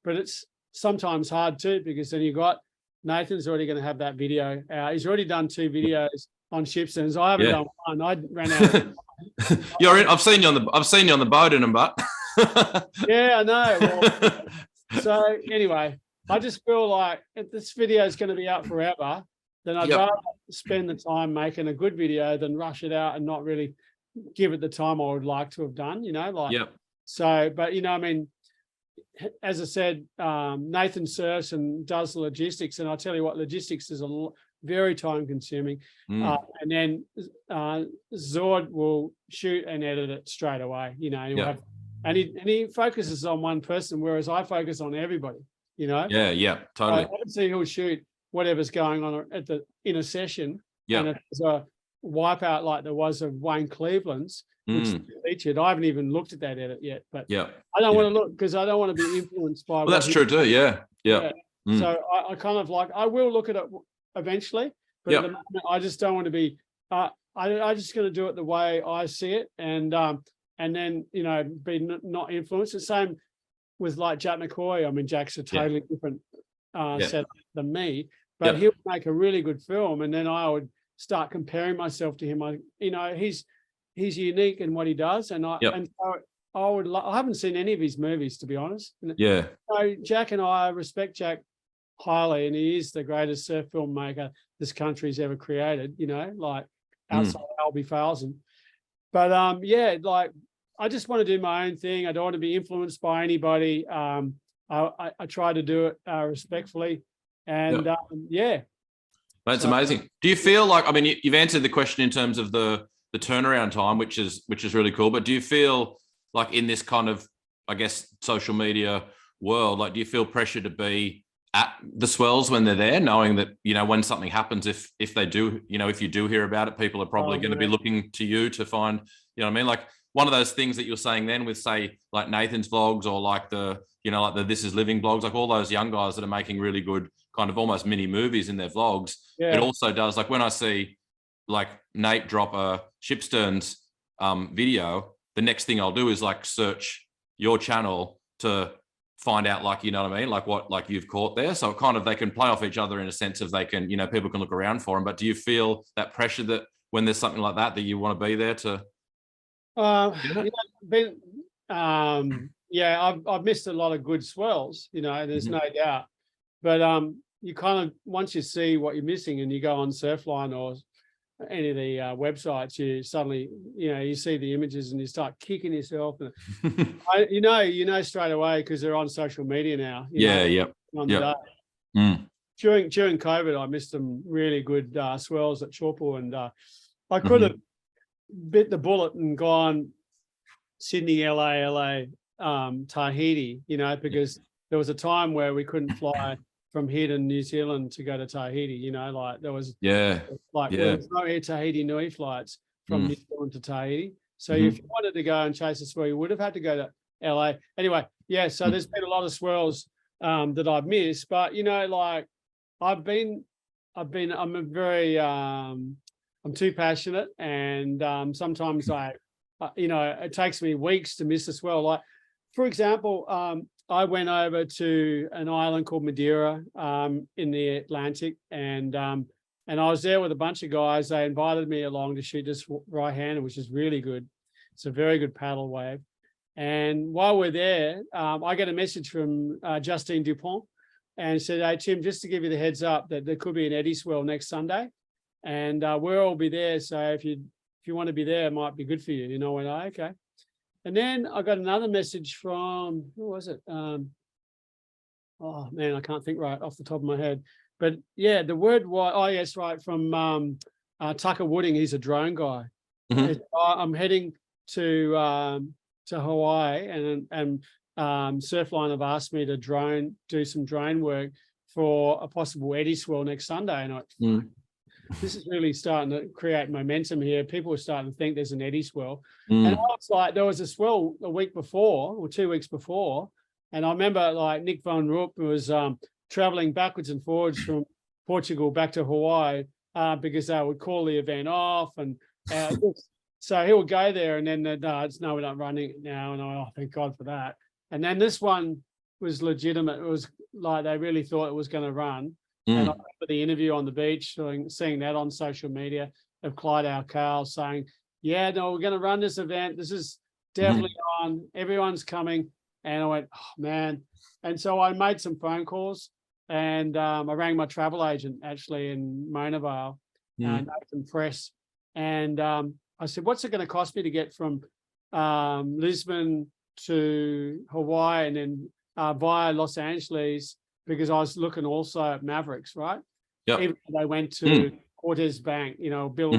but it's sometimes hard too, because then you got Nathan's already going to have that video out. He's already done 2 videos on Shipsons. I haven't done one. I ran out of You're in. I've seen you on the boat in them, but yeah, I know. Well, so anyway, I just feel like if this video is going to be out forever, then I'd rather spend the time making a good video than rush it out and not really give it the time I would like to have done, So, but as I said, Nathan Surse and does the logistics, and I tell you what, logistics is very time consuming. And then Zord will shoot and edit it straight away. He'll have and he focuses on one person, whereas I focus on everybody, you know. Yeah, totally. Obviously he'll shoot whatever's going on in a session, and if there's a wipeout like there was of Wayne Cleveland's, which is featured. I haven't even looked at that edit yet, but I don't want to look, because I don't want to be influenced by. Well, that's true too. Yeah. So I kind of like, I will look at it eventually, but at the moment I just don't want to be. I just going to do it the way I see it, and then, you know, be not influenced. The same with like Jack McCoy. I mean, Jack's a totally different setup than me, but he'll make a really good film, and then I would start comparing myself to him. He's unique in what he does, and I haven't seen any of his movies, to be honest. So Jack and I respect Jack highly, and he is the greatest surf filmmaker this country's ever created, you know, like outside Albie Falzon. But like, I just want to do my own thing. I don't want to be influenced by anybody. I try to do it respectfully, and That's amazing. Do you feel like, I mean, you've answered the question in terms of the turnaround time, which is really cool, but do you feel like in this kind of, I guess, social media world, like, do you feel pressure to be at the Swells when they're there, knowing that, you know, when something happens, if they do, you know, if you do hear about it, people are probably going to be looking to you to find, you know what I mean? Like, one of those things that you're saying then with, say, like Nathan's vlogs, or like the This Is Living vlogs, like all those young guys that are making really good kind of almost mini movies in their vlogs. It also does, like, when I see like Nate drop a Shipsterns video, the next thing I'll do is like search your channel to find out, like, you know what I mean, like what, like, you've caught there. So kind of, they can play off each other in a sense of, they can, you know, people can look around for them. But do you feel that pressure that when there's something like that you want to be there to I've missed a lot of good Swells, you know, there's no doubt. But you kind of, once you see what you're missing and you go on Surfline or any of the websites, you suddenly, you know, you see the images and you start kicking yourself. And you know straight away, because they're on social media now. During COVID, I missed some really good Swells at Chorple, and I could have bit the bullet and gone Sydney, LA, Tahiti, you know, because there was a time where we couldn't fly from here to New Zealand to go to Tahiti, you know, like there was there was no Air Tahiti Nui flights from New Zealand to Tahiti. So if you wanted to go and chase a swell, you would have had to go to LA. Anyway, so there's been a lot of Swells that I've missed, but, you know, like I'm too passionate, and sometimes it takes me weeks to miss a swell. Like, for example, I went over to an island called Madeira in the Atlantic, and I was there with a bunch of guys. They invited me along to shoot this right-hander, which is really good. It's a very good paddle wave. And while we're there, I get a message from Justine Dupont, and said, "Hey, Tim, just to give you the heads up that there could be an eddy swell next Sunday, and we'll all be there. So if you want to be there, it might be good for you." You know, and okay. And then I got another message from, who was it? Oh man, I can't think right off the top of my head. But yeah, the word was, from Tucker Wooding. He's a drone guy. I'm heading to Hawaii, and Surfline have asked me to do some drone work for a possible eddy swell next Sunday. And this is really starting to create momentum here. People are starting to think there's an eddy swell. And I was like, there was a swell a week before or 2 weeks before. And I remember like Nick Van Roop was traveling backwards and forwards from Portugal back to Hawaii because they would call the event off. And so he would go there, and then we're not running it now. And thank God for that. And then this one was legitimate. It was like they really thought it was going to run. And I remember the interview on the beach, seeing that on social media of Clyde Alcal saying, "Yeah, no, we're going to run this event. This is definitely on. Everyone's coming." And I went, "Oh, man." And so I made some phone calls, and I rang my travel agent actually in Mona Vale, Nathan Press. And I said, "What's it going to cost me to get from Lisbon to Hawaii and then via Los Angeles?" Because I was looking also at Mavericks, right? Even they went to Cortez Bank, you know, Bill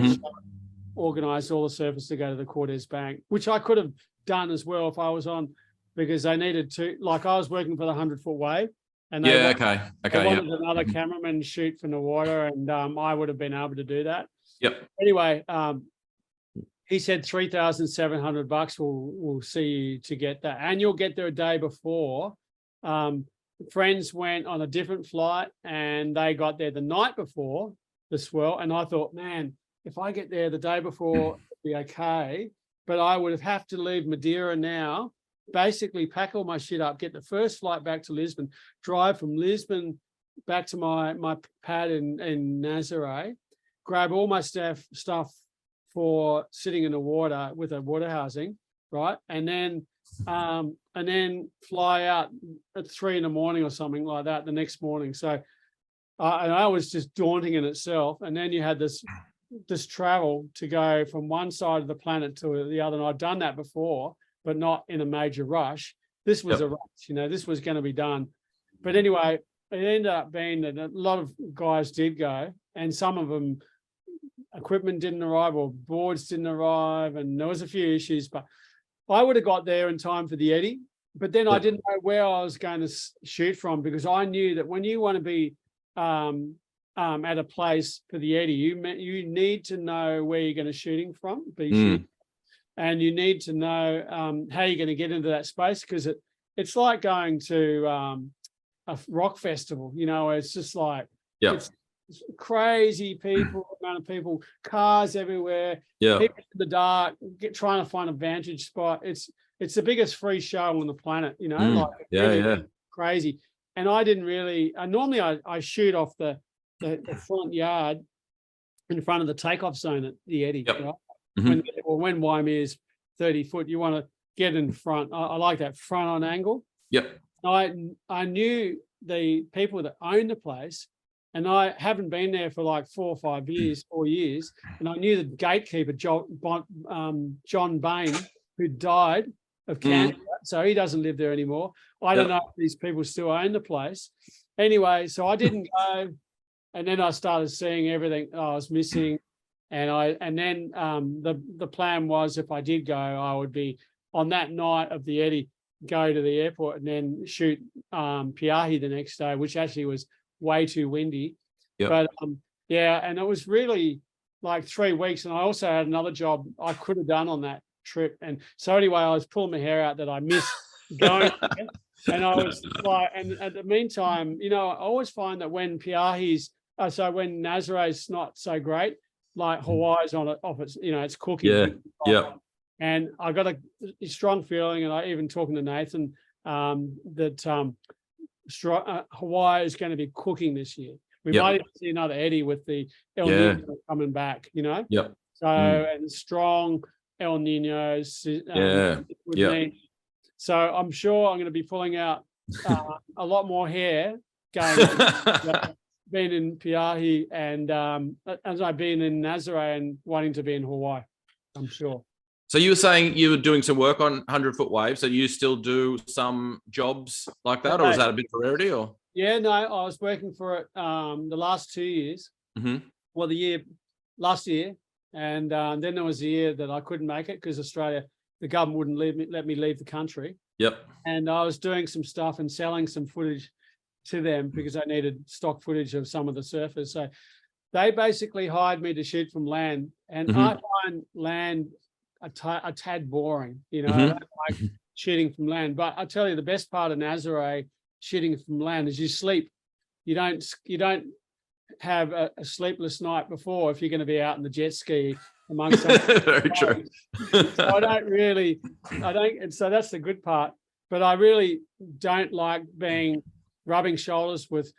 organized all the surfers to go to the Cortez Bank, which I could have done as well if I was on, because they needed to, like I was working for the 100-foot wave, and they Yeah. wanted, Okay. they Okay. wanted Yep. another cameraman to shoot from the water, and I would have been able to do that. Yep. Anyway, he said $3,700 will see you to get that, and you'll get there a day before. Friends went on a different flight, and they got there the night before the Swell, and I thought, man, if I get there the day before, it'd be okay. But I would have to leave Madeira now, basically pack all my shit up, get the first flight back to Lisbon, drive from Lisbon back to my pad in Nazaré, grab all my stuff for sitting in the water with a water housing, right? And then fly out at 3 a.m. or something like that the next morning. So I was just daunting in itself. And then you had this travel to go from one side of the planet to the other. And I'd done that before, but not in a major rush. This was a rush, this was going to be done. But anyway, it ended up being that a lot of guys did go, and some of them, equipment didn't arrive or boards didn't arrive, and there was a few issues, but I would have got there in time for the Eddie. But then I didn't know where I was going to shoot from, because I knew that when you want to be at a place for the Eddie, you need to know where you're going to shooting from, shooting, and you need to know how you're going to get into that space, because it's like going to a rock festival. It's just like it's crazy people, amount of people, cars everywhere, people in the dark, trying to find a vantage spot. It's the biggest free show on the planet, crazy. And I didn't really, normally I shoot off the front yard in front of the takeoff zone at the Eddie, right? When Waimea is 30 foot, you want to get in front. I like that front on angle. I knew the people that own the place, and I haven't been there for like 4 years. And I knew the gatekeeper, John Bain, who died of cancer. So he doesn't live there anymore. I don't know if these people still own the place. Anyway, so I didn't go. And then I started seeing everything I was missing. And then the plan was, if I did go, I would be on that night of the Eddie, go to the airport and then shoot Piahi the next day, which actually was way too windy. But and it was really like 3 weeks. And I also had another job I could have done on that trip. And so anyway, I was pulling my hair out that I missed going there. And I was like, and at the meantime, I always find that when Piahi's, when Nazare's not so great, like Hawaii's on it off its, it's cooking. And I got a strong feeling, and I even talking to Nathan, that Hawaii is going to be cooking this year. We might even see another Eddie with the El Nino coming back, So, and strong El Ninos. So I'm sure I'm going to be pulling out a lot more hair going being in Piahi, and as I've been in Nazaré and wanting to be in Hawaii, I'm sure. So you were saying you were doing some work on 100-foot waves. So you still do some jobs like that, or is that a bit of a rarity? Or no, I was working for it the last 2 years. Well, last year, and then there was a year that I couldn't make it because the government wouldn't let me leave the country. And I was doing some stuff and selling some footage to them because I needed stock footage of some of the surfers. So they basically hired me to shoot from land, and I find land a tad boring, I don't like shooting from land. But I tell you, the best part of Nazaré shooting from land is you sleep. You don't have a sleepless night before if you're going to be out in the jet ski amongst very true. So and so that's the good part. But I really don't like rubbing shoulders with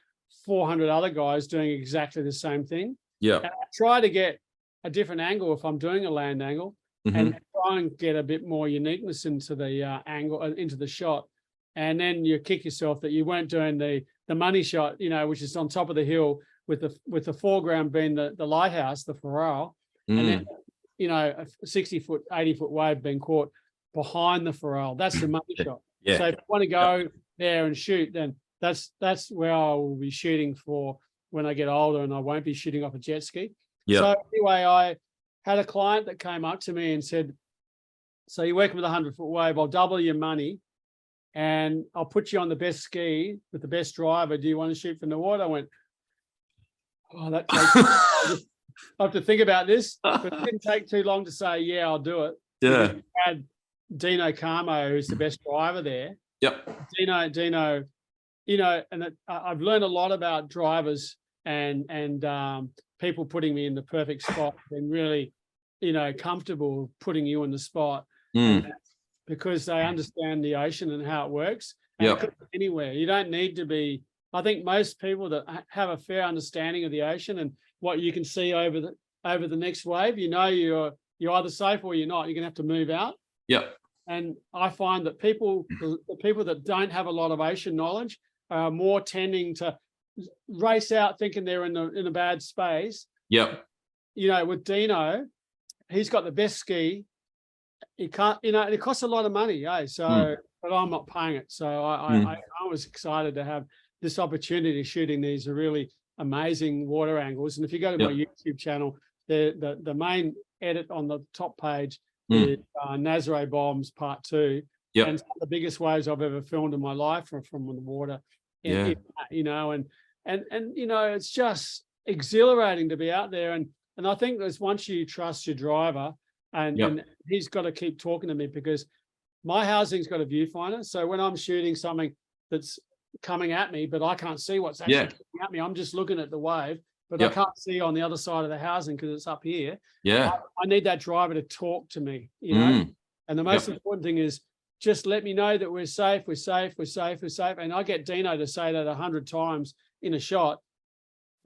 400 other guys doing exactly the same thing. And I try to get a different angle if I'm doing a land angle, and try and get a bit more uniqueness into the angle, into the shot. And then you kick yourself that you weren't doing the money shot, which is on top of the hill with the foreground being the lighthouse, the Farral, and then a 60-foot, 80-foot wave being caught behind the Farral. That's the money shot. So if you want to go there and shoot, then that's where I will be shooting for when I get older, and I won't be shooting off a jet ski. So anyway, I had a client that came up to me and said, So you're working with a 100-foot wave, I'll double your money and I'll put you on the best ski with the best driver. Do you want to shoot from the water? I went, oh, that takes, I have to think about this, but it didn't take too long to say, yeah, I'll do it. Yeah. We had Dino Carmo, who's the best driver there. Yep. Dino, you know, and I've learned a lot about drivers and people putting me in the perfect spot and really, you know, comfortable putting you in the spot because they understand the ocean and how it works. And it could be anywhere. You don't need to be. I think most people that have a fair understanding of the ocean and what you can see over the next wave, you know, you're either safe or you're not. You're gonna have to move out. Yep. And I find that the people that don't have a lot of ocean knowledge are more tending to race out thinking they're in a bad space. Yep. You know, with Dino, he's got the best ski. He can't, you know, it costs a lot of money, eh? So, but I'm not paying it. So I was excited to have this opportunity shooting these really amazing water angles. And if you go to my YouTube channel, the main edit on the top page is Nazare Bombs Part 2. Yep. And some of the biggest waves I've ever filmed in my life from the water. You know, and you know, it's just exhilarating to be out there. And I think there's once you trust your driver and he's got to keep talking to me because my housing's got a viewfinder. So when I'm shooting something that's coming at me, but I can't see what's actually coming at me, I'm just looking at the wave, but I can't see on the other side of the housing because it's up here. I need that driver to talk to me, you know. And the most important thing is just let me know that we're safe, we're safe, we're safe, we're safe. And I get Dino to say that 100 times in a shot.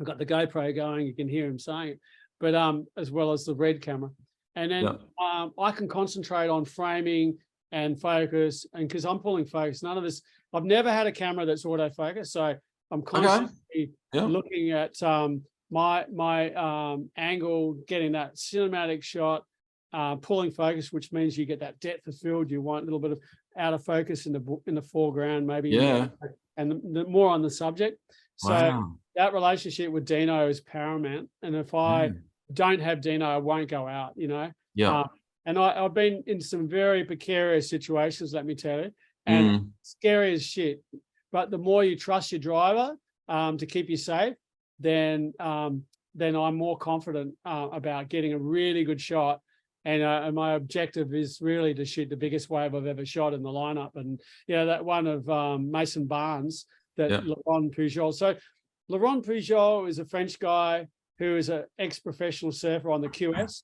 I've got the GoPro going, you can hear him saying it, but as well as the red camera. And then I can concentrate on framing and focus, and because I'm pulling focus, none of this, I've never had a camera that's autofocus, so I'm constantly looking at my angle, getting that cinematic shot, pulling focus, which means you get that depth of field. You want a little bit of out of focus in the foreground, maybe, and the more on the subject. So that relationship with Dino is paramount. And if I don't have Dino, I won't go out, you know. And I've been in some very precarious situations, let me tell you, and scary as shit. But the more you trust your driver to keep you safe, then I'm more confident about getting a really good shot. And my objective is really to shoot the biggest wave I've ever shot in the lineup. And that one of Mason Barnes, that Laurent Pujol. So Laurent Pujol is a French guy who is an ex-professional surfer on the QS.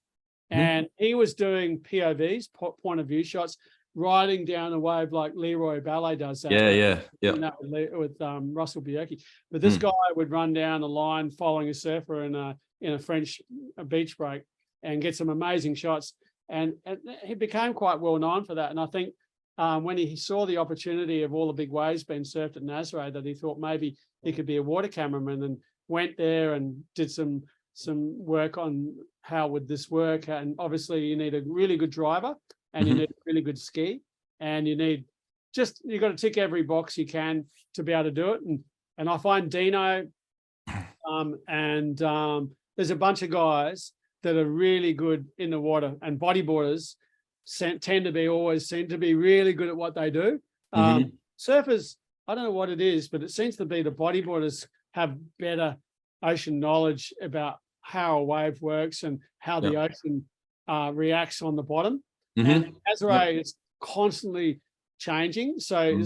And he was doing POVs, point of view shots, riding down a wave like Leroy Ballet does that. You know, with Russell Bierke. But this guy would run down the line following a surfer in a French beach break and get some amazing shots. And he became quite well known for that. And I think when he saw the opportunity of all the big waves being surfed at Nazare, that he thought maybe he could be a water cameraman, and went there and did some work on how would this work. And obviously you need a really good driver, and you need a really good ski, and you've got to tick every box you can to be able to do it. And I find Dino there's a bunch of guys that are really good in the water, and bodyboarders seem to be really good at what they do. Surfers, I don't know what it is, but it seems to be the bodyboarders have better ocean knowledge about how a wave works and how the ocean reacts on the bottom. And Nazare is constantly changing, so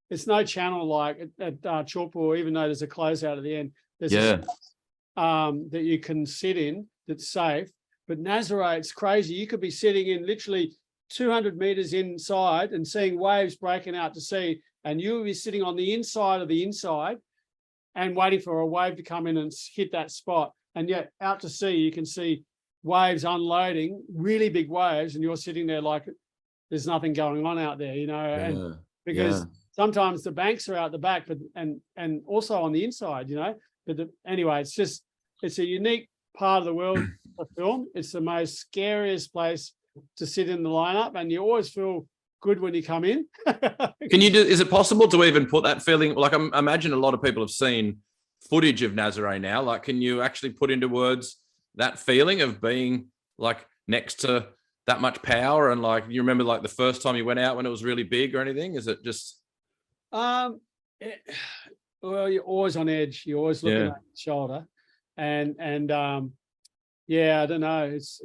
it's no channel like at Chorpo, even though there's a closeout at the end. There's a spot, that you can sit in that's safe. But Nazare, it's crazy. You could be sitting in literally 200 meters inside and seeing waves breaking out to sea, and you'll be sitting on the inside of the inside and waiting for a wave to come in and hit that spot. And yet out to sea, you can see waves unloading, really big waves, and you're sitting there like there's nothing going on out there, you know. And because sometimes the banks are out the back, but and also on the inside, you know. But anyway, it's a unique part of the world to film. It's the most scariest place to sit in the lineup, and you always feel good when you come in. Is it possible to even put that feeling, like I imagine a lot of people have seen footage of Nazare now, like can you actually put into words that feeling of being like next to that much power? And like, you remember like the first time you went out when it was really big or anything? Is it just? Um, it- well, you're always on edge. You're always looking Yeah. at the shoulder, and yeah, I don't know. It's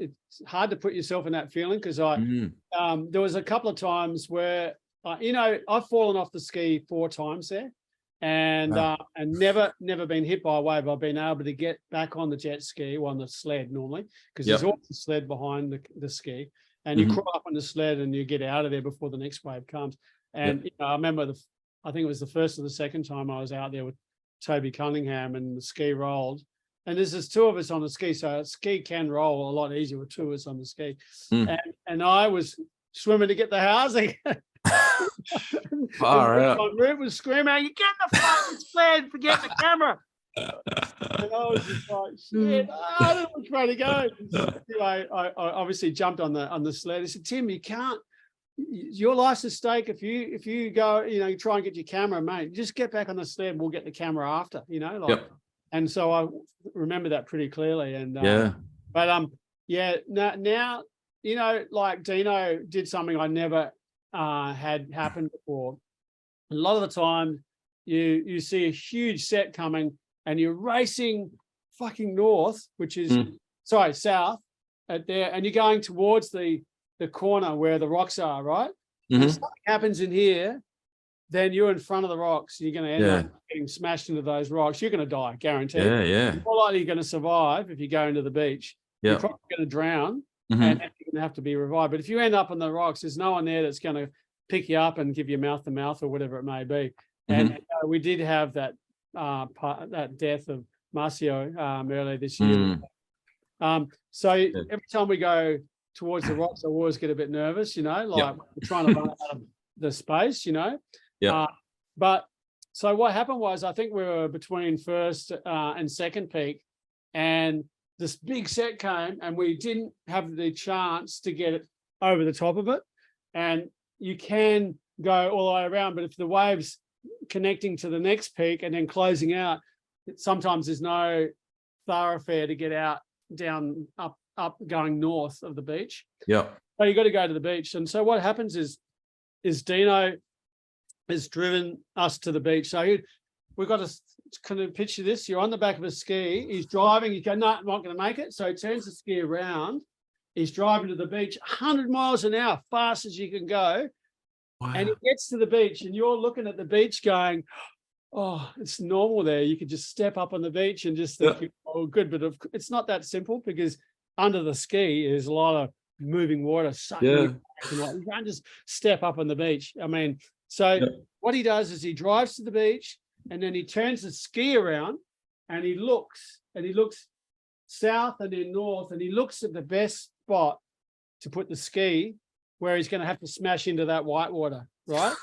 hard to put yourself in that feeling because there was a couple of times where I've fallen off the ski 4 times there, and Wow. and never been hit by a wave. I've been able to get back on the jet ski or on the sled normally because there's Yep. always a sled behind the ski, and you crawl up on the sled and you get out of there before the next wave comes. And I remember I think it was the first or the second time I was out there with Toby Cunningham, and the ski rolled. And there's just 2 of us on the ski, so a ski can roll a lot easier with 2 of us on the ski. And I was swimming to get the housing. Far out. My group was screaming, "You get the fucking sled, forget the camera." And I was just like, shit, I don't know which way to go. Anyway, I obviously jumped on the sled. I said, "Tim, you can't. Your life's at stake. If you go, you try and get your camera, mate. Just get back on the sled. We'll get the camera after." And so I remember that pretty clearly. And now like Dino did something I never had happened before. A lot of the time, you see a huge set coming, and you're racing fucking north, which is south at there, and you're going towards the corner where the rocks are, right? If something happens in here, then you're in front of the rocks. You're going to end up getting smashed into those rocks. You're going to die, guaranteed. You're more likely going to survive if you go into the beach. You're probably going to drown, and you're going to have to be revived. But if you end up on the rocks, there's no one there that's going to pick you up and give you mouth to mouth or whatever it may be. And we did have that death of Marcio earlier this year. So every time we go towards the rocks, I always get a bit nervous, like we're trying to run out of the space, but so what happened was, I think we were between first and second peak, and this big set came, and we didn't have the chance to get it over the top of it. And you can go all the way around, but if the wave's connecting to the next peak and then closing out, sometimes there's no thoroughfare to get out, down, up going north of the beach. So you got to go to the beach. And so what happens is Dino has driven us to the beach. So we've got to kind of picture this. You're on the back of a ski. He's driving. You go, "No, I'm not going to make it." So he turns the ski around. He's driving to the beach 100 miles an hour, fast as you can go. Wow. And he gets to the beach, and you're looking at the beach going, "Oh, it's normal there. You could just step up on the beach and just think, oh, good." But it's not that simple, because under the ski is a lot of moving water. You can't just step up on the beach. I mean, so what he does is he drives to the beach, and then he turns the ski around, and he looks south and then north, and he looks at the best spot to put the ski where he's going to have to smash into that whitewater, right?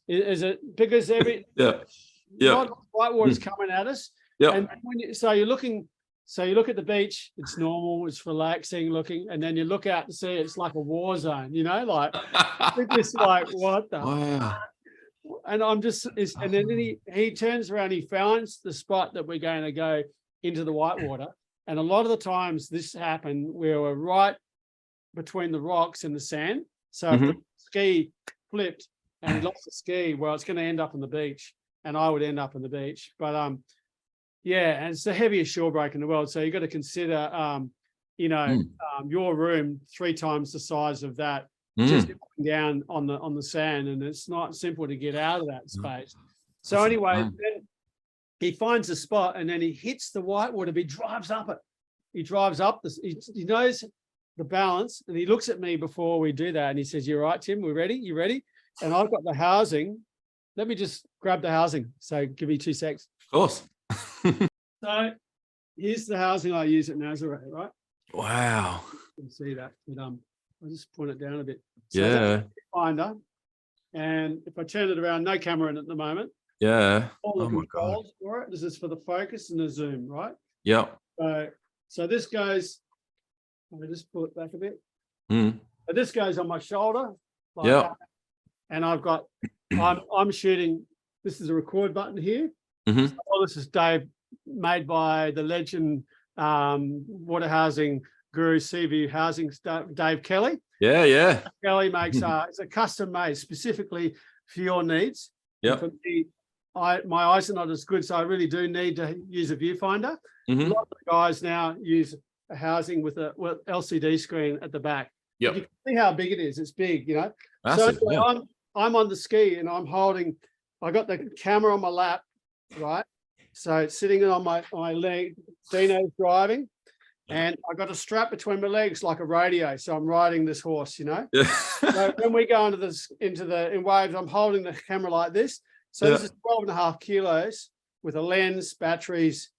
Is it because whitewater's coming at us? And so you look at the beach, it's normal, it's relaxing looking, and then you look out to sea, it's like a war zone, like it's just like, what the? Wow. And I'm just, and then he turns around, he finds the spot that we're going to go into the whitewater. And a lot of the times this happened, we were right between the rocks and the sand. So if the ski flipped and he lost the ski, well, it's going to end up on the beach, and I would end up on the beach. But and it's the heaviest shore break in the world. So you've got to consider, your room 3 times the size of that, just down on the sand, and it's not simple to get out of that space. So anyway, then he finds a spot, and then he hits the whitewater. He drives up it. He drives up this. He knows the balance, and he looks at me before we do that, and he says, "You're right, Tim. We're ready. You ready?" And I've got the housing. Let me just grab the housing. So give me 2 secs. Of course. So here's the housing I use at Nazareth, right? Wow. You can see that. But I'll just point it down a bit. So that's the finder. And if I turn it around, no camera in it at the moment. All the controls for it. This is for the focus and the zoom, right? So this goes, let me just pull it back a bit. So this goes on my shoulder. Like that. And I've got, I'm shooting, this is a record button here. This is Dave, made by the legend water housing guru, Seaview Housing, Dave Kelly. Yeah, yeah. Kelly makes it's a custom made specifically for your needs. Yeah. For me, my eyes are not as good, so I really do need to use a viewfinder. A lot of the guys now use a housing with a LCD screen at the back. Yep. You can see how big it is. It's big, you know. Massive, So anyway, I'm on the ski and I'm holding. I got the camera on my lap, right? So it's sitting on my leg. Dino's driving, and I got a strap between my legs like a radio. So I'm riding this horse, you know. Yeah. So when we go in waves, I'm holding the camera like this. So this is 12.5 kilos with a lens, batteries,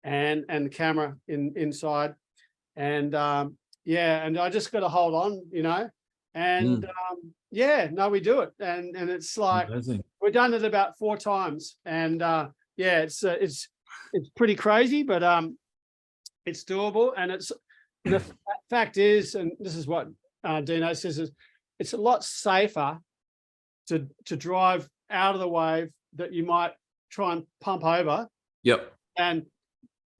and the camera inside. And and I just got to hold on, you know. And we do it. And it's like we've done it about 4 times. And it's pretty crazy, but it's doable. And the fact is, and this is what Dino says, is it's a lot safer to drive out of the wave that you might try and pump over. Yep. And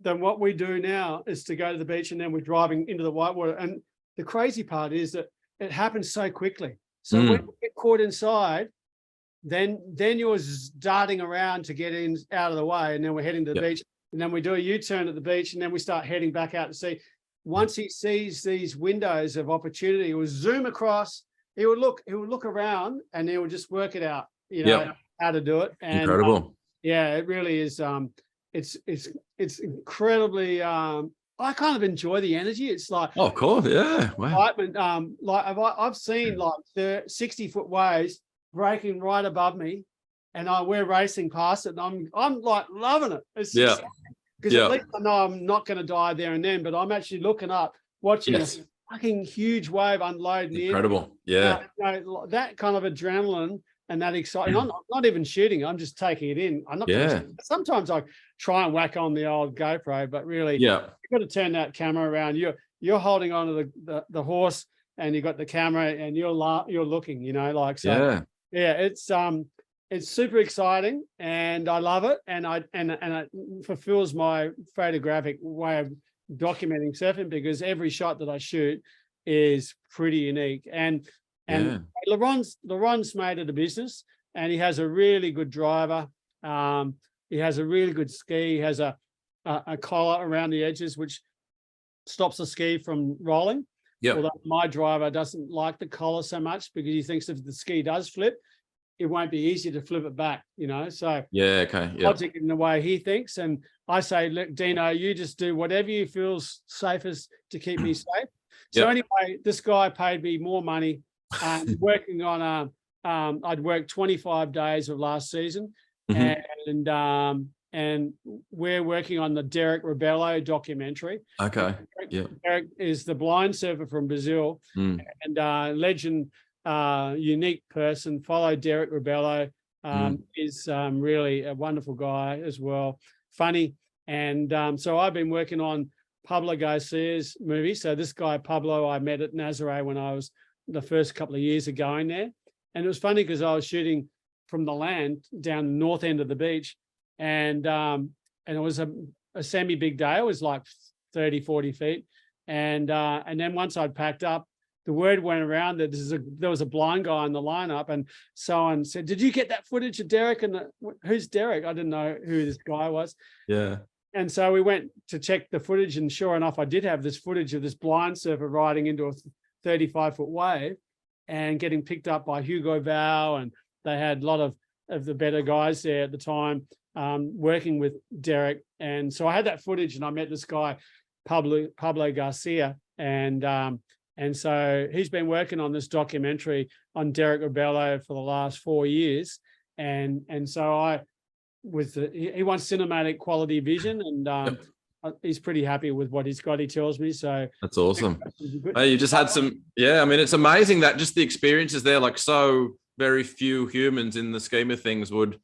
then what we do now is to go to the beach and then we're driving into the whitewater. And the crazy part is that it happens so quickly. So when you get caught inside, then you're darting around to get in out of the way, and then we're heading to the beach, and then we do a U-turn at the beach, and then we start heading back out to sea. Once he sees these windows of opportunity, he will zoom across. He will look around, and he will just work it out, you know, how to do it. And incredible. It really is. It's incredibly. I kind of enjoy the energy. It's like, of course, yeah. Wow. Like I've seen like the 60-foot waves breaking right above me, and we're racing past it, and I'm like loving it. It's just because at least I know I'm not going to die there and then, but I'm actually looking up, watching a fucking huge wave unload. Incredible, yeah. That kind of adrenaline and that excitement. I'm not even shooting. I'm just taking it in. I'm not. Sometimes I try and whack on the old GoPro, but really, you've got to turn that camera around. You're holding on to the horse, and you've got the camera, and you're looking. You know, like so. It's super exciting, and I love it, and it fulfills my photographic way of documenting surfing, because every shot that I shoot is pretty unique. And LeRon's made it a business, and he has a really good driver. He has a really good ski. He has a collar around the edges, which stops the ski from rolling. Yeah. Although my driver doesn't like the collar so much, because he thinks if the ski does flip, it won't be easy to flip it back, you know. So logic in the way he thinks. And I say, look, Dino, you just do whatever you feel safest to keep me safe. So anyway, this guy paid me more money. Working on I'd worked 25 days of last season, and we're working on the Derek Rebello documentary. Okay. Derek is the blind surfer from Brazil, and legend, unique person. Follow Derek Rebello. Is really a wonderful guy as well, funny. And so I've been working on Pablo Garcia's movie. So this guy Pablo, I met at Nazaré when I was the first couple of years of going there. And it was funny because I was shooting from the land down the north end of the beach, and it was a semi-big day. It was like 30, 40 feet. And then once I'd packed up, the word went around that there was a blind guy in the lineup, and someone said, "Did you get that footage of Derek?" And who's Derek? I didn't know who this guy was. Yeah. And so we went to check the footage, and sure enough, I did have this footage of this blind surfer riding into a 35-foot wave and getting picked up by Hugo Val, and they had a lot of the better guys there at the time working with Derek. And so I had that footage, and I met this guy, Pablo Garcia, and so he's been working on this documentary on Derek Rebello for the last 4 years. And so he wants cinematic quality vision, and he's pretty happy with what he's got, he tells me. So that's awesome. Hey, you just had some, I mean, it's amazing that just the experiences there, like so very few humans in the scheme of things would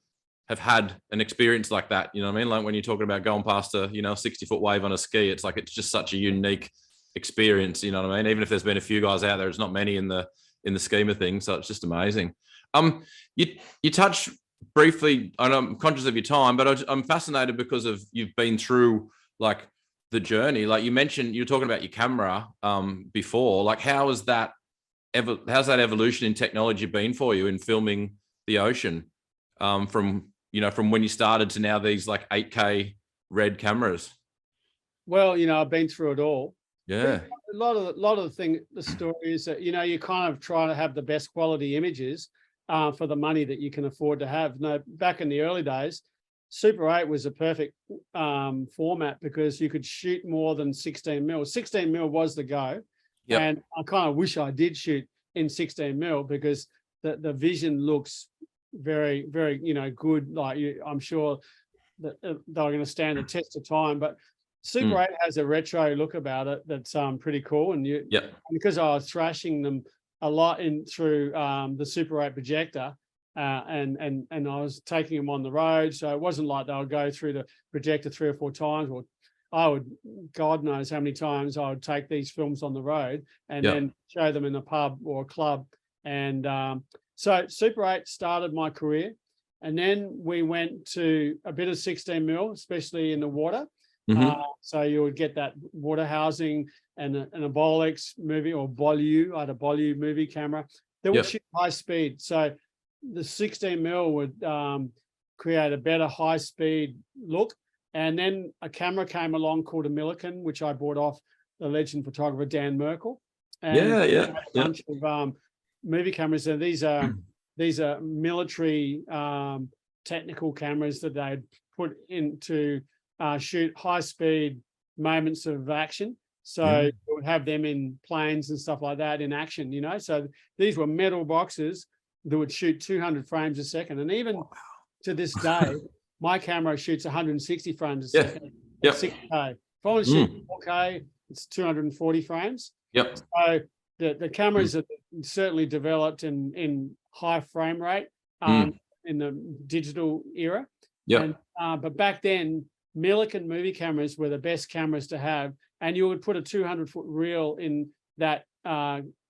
have had an experience like that. You know what I mean? Like when you're talking about going past a, 60-foot wave on a ski, it's like, it's just such a unique experience. You know what I mean? Even if there's been a few guys out there, it's not many in the scheme of things. So it's just amazing. You touched briefly, I know I'm conscious of your time, but I'm fascinated because of you've been through like the journey. Like you mentioned, you were talking about your camera before. Like how has that how's that evolution in technology been for you in filming the ocean, from when you started to now these like 8K red cameras? Well, I've been through it all. Yeah. A lot of the story is that, you kind of try to have the best quality images for the money that you can afford to have. No, back in the early days, Super 8 was a perfect format because you could shoot more than 16 mil. 16 mil was the go. Yep. And I kind of wish I did shoot in 16 mil because the vision looks very, very, good. Like I'm sure that they're going to stand the test of time. But Super 8 has a retro look about it that's pretty cool. And because I was thrashing them a lot through the Super 8 projector, and I was taking them on the road, so it wasn't like they would go through the projector 3 or 4 times, or I would, God knows how many times I would take these films on the road and then show them in a pub or a club. And so Super 8 started my career, and then we went to a bit of 16 mil, especially in the water. So you would get that water housing and a Bolex movie or Bolue. I had a Bolue movie camera that would shoot high speed. So the 16 mil would create a better high speed look. And then a camera came along called a Millikan, which I bought off the legend photographer Dan Merkel. And a bunch of movie cameras. And these are military technical cameras that they'd put into shoot high speed moments of action. So you would have them in planes and stuff like that in action, So these were metal boxes that would shoot 200 frames a second. And even to this day, my camera shoots 160 frames a second. 6K. If I want to shoot 4K, it's 240 frames. So the cameras are certainly developed in high frame rate in the digital era. But back then, Millikan movie cameras were the best cameras to have, and you would put a 200-foot reel in that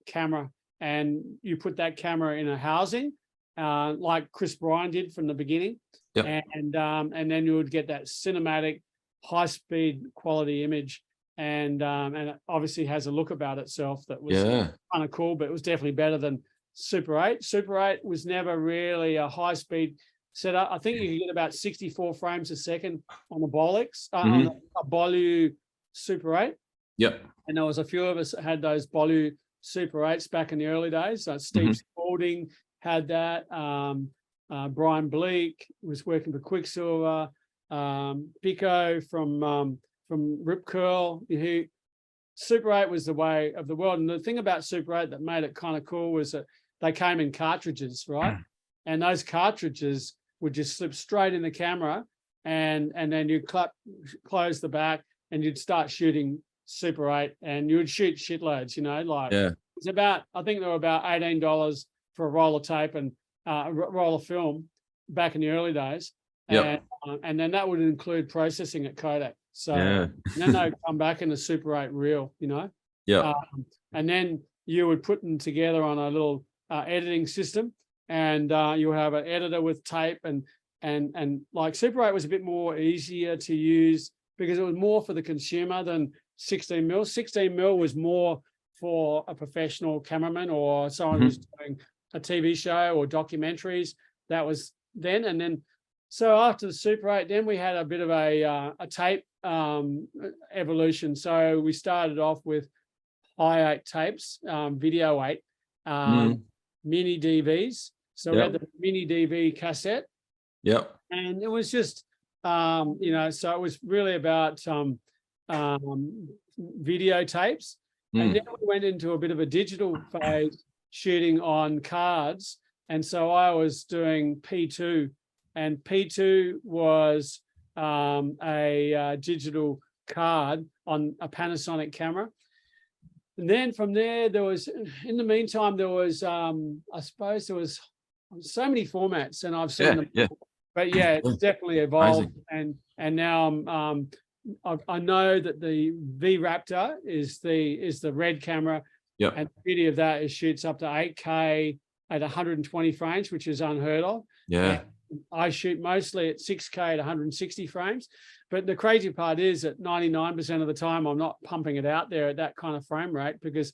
camera, and you put that camera in a housing, like Chris Bryan did from the beginning, and then you would get that cinematic, high-speed quality image, and it obviously has a look about itself that was kind of cool, but it was definitely better than Super 8. Super 8 was never really a high-speed setup. I think you can get about 64 frames a second on the Bolex, on a Bolue Super 8. And there was a few of us that had those Bolue Super 8s back in the early days. Steve Spalding had that. Brian Bleak was working for Quicksilver. Pico from Rip Curl. Super 8 was the way of the world. And the thing about Super 8 that made it kind of cool was that they came in cartridges, right? And those cartridges would just slip straight in the camera, and then you'd close the back and you'd start shooting Super 8, and you would shoot shitloads, it's about, I think they were about $18 for a roll of tape and a roll of film back in the early days. And then that would include processing at Kodak. So and then they'd come back in a Super 8 reel, and then you would put them together on a little editing system, and you have an editor with tape, and like Super 8 was a bit more easier to use because it was more for the consumer than 16 mil. 16 mil was more for a professional cameraman or someone who's doing a TV show or documentaries. That was then. And then, so after the Super 8, then we had a bit of a tape evolution. So we started off with high 8 tapes, video 8, mini DVs. So we had the mini DV cassette. And it was just, so it was really about videotapes. And then we went into a bit of a digital phase, shooting on cards. And so I was doing P2, and P2 was a digital card on a Panasonic camera. And then from there, in the meantime, there was, I suppose there was so many formats, and I've seen them. But it's definitely evolved. Amazing. And now I know that the V Raptor is the red camera. And the beauty of that is shoots up to 8K at 120 frames, which is unheard of. And I shoot mostly at 6K at 160 frames. But the crazy part is that 99% of the time I'm not pumping it out there at that kind of frame rate, because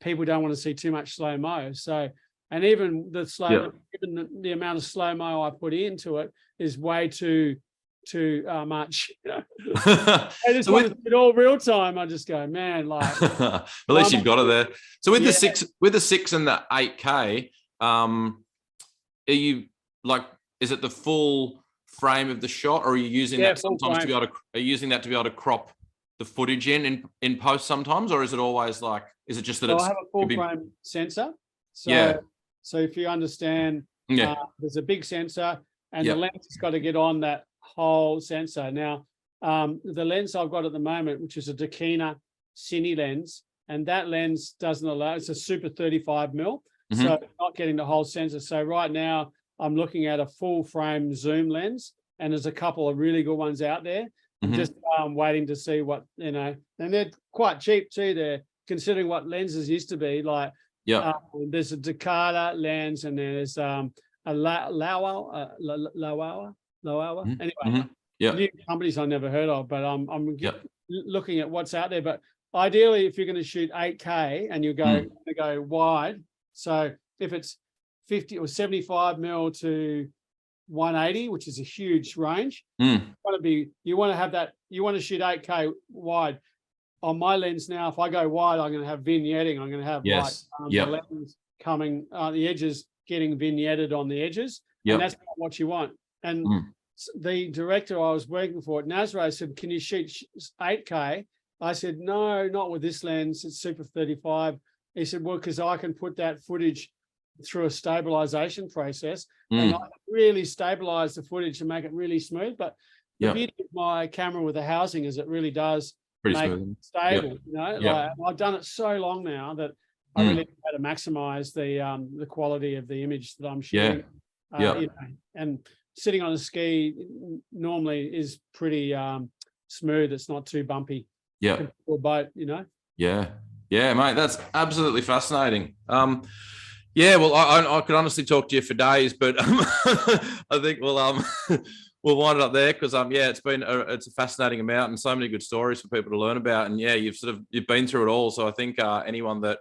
people don't want to see too much slow-mo. So, and even the slow, even the amount of slow-mo I put into it is way too much. I just want to do it all real time. I just go, man, like at least you've got it there. So with the 6 and the 8K, are you like, is it the full frame of the shot, or are you using that sometimes to be able to, are you using that to be able to crop the footage in post sometimes, or is it always like, is it just that it's, I have a full frame sensor. So if you understand, there's a big sensor, and the lens has got to get on that whole sensor. Now, the lens I've got at the moment, which is a Dakina Cine lens, and that lens doesn't allow, it's a super 35 mil, so not getting the whole sensor. So right now I'm looking at a full frame zoom lens, and there's a couple of really good ones out there. I'm just waiting to see what, you know, and they're quite cheap too. They're considering what lenses used to be like. There's a Dakata lens, and there's a Laowa. Anyway, new companies I never heard of, but I'm looking at what's out there. But ideally, if you're going to shoot 8K and you're going to go wide, so if it's 50 or 75 mil to 180, which is a huge range, you want to have that. You want to shoot 8K wide. On my lens now, if I go wide, I'm going to have vignetting. I'm going to have the lens coming, the edges getting vignetted on the edges, and that's not what you want. And the director I was working for at Nazro said, "Can you shoot 8K?" I said, "No, not with this lens. It's super 35." He said, "Well, because I can put that footage through a stabilization process, and I really stabilize the footage and make it really smooth." But the beauty of my camera with the housing is it really does make it stable. You know, like I've done it so long now that I really know how to maximize the quality of the image that I'm shooting. You know, and sitting on a ski normally is pretty smooth. It's not too bumpy. Or boat, you know. Yeah, mate, that's absolutely fascinating. Well, I could honestly talk to you for days, but I think we'll wind it up there, because it's a fascinating amount and so many good stories for people to learn about. And you've been through it all. So I think anyone that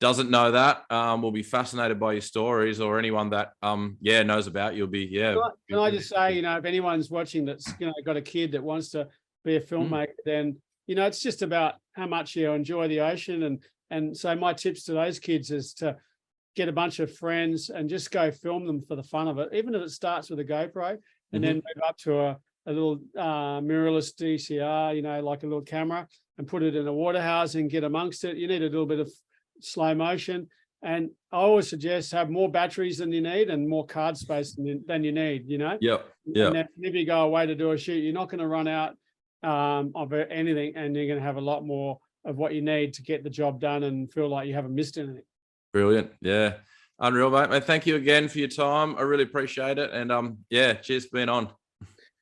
doesn't know that will be fascinated by your stories, or anyone that knows about you'll be Can I just say, you know, if anyone's watching that's, you know, got a kid that wants to be a filmmaker, then, you know, it's just about how much you enjoy the ocean. And so my tips to those kids is to get a bunch of friends and just go film them for the fun of it, even if it starts with a GoPro, and then move up to a little mirrorless DCR, you know, like a little camera, and put it in a water house and get amongst it. You need a little bit of slow motion, and I always suggest have more batteries than you need and more card space than you need, you know. And then if you go away to do a shoot, you're not going to run out of anything, and you're going to have a lot more of what you need to get the job done and feel like you haven't missed anything. Brilliant. Unreal, mate. Thank you again for your time. I really appreciate it. And cheers for being on.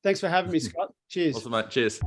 Thanks for having me, Scott. Cheers. Awesome, mate. Cheers.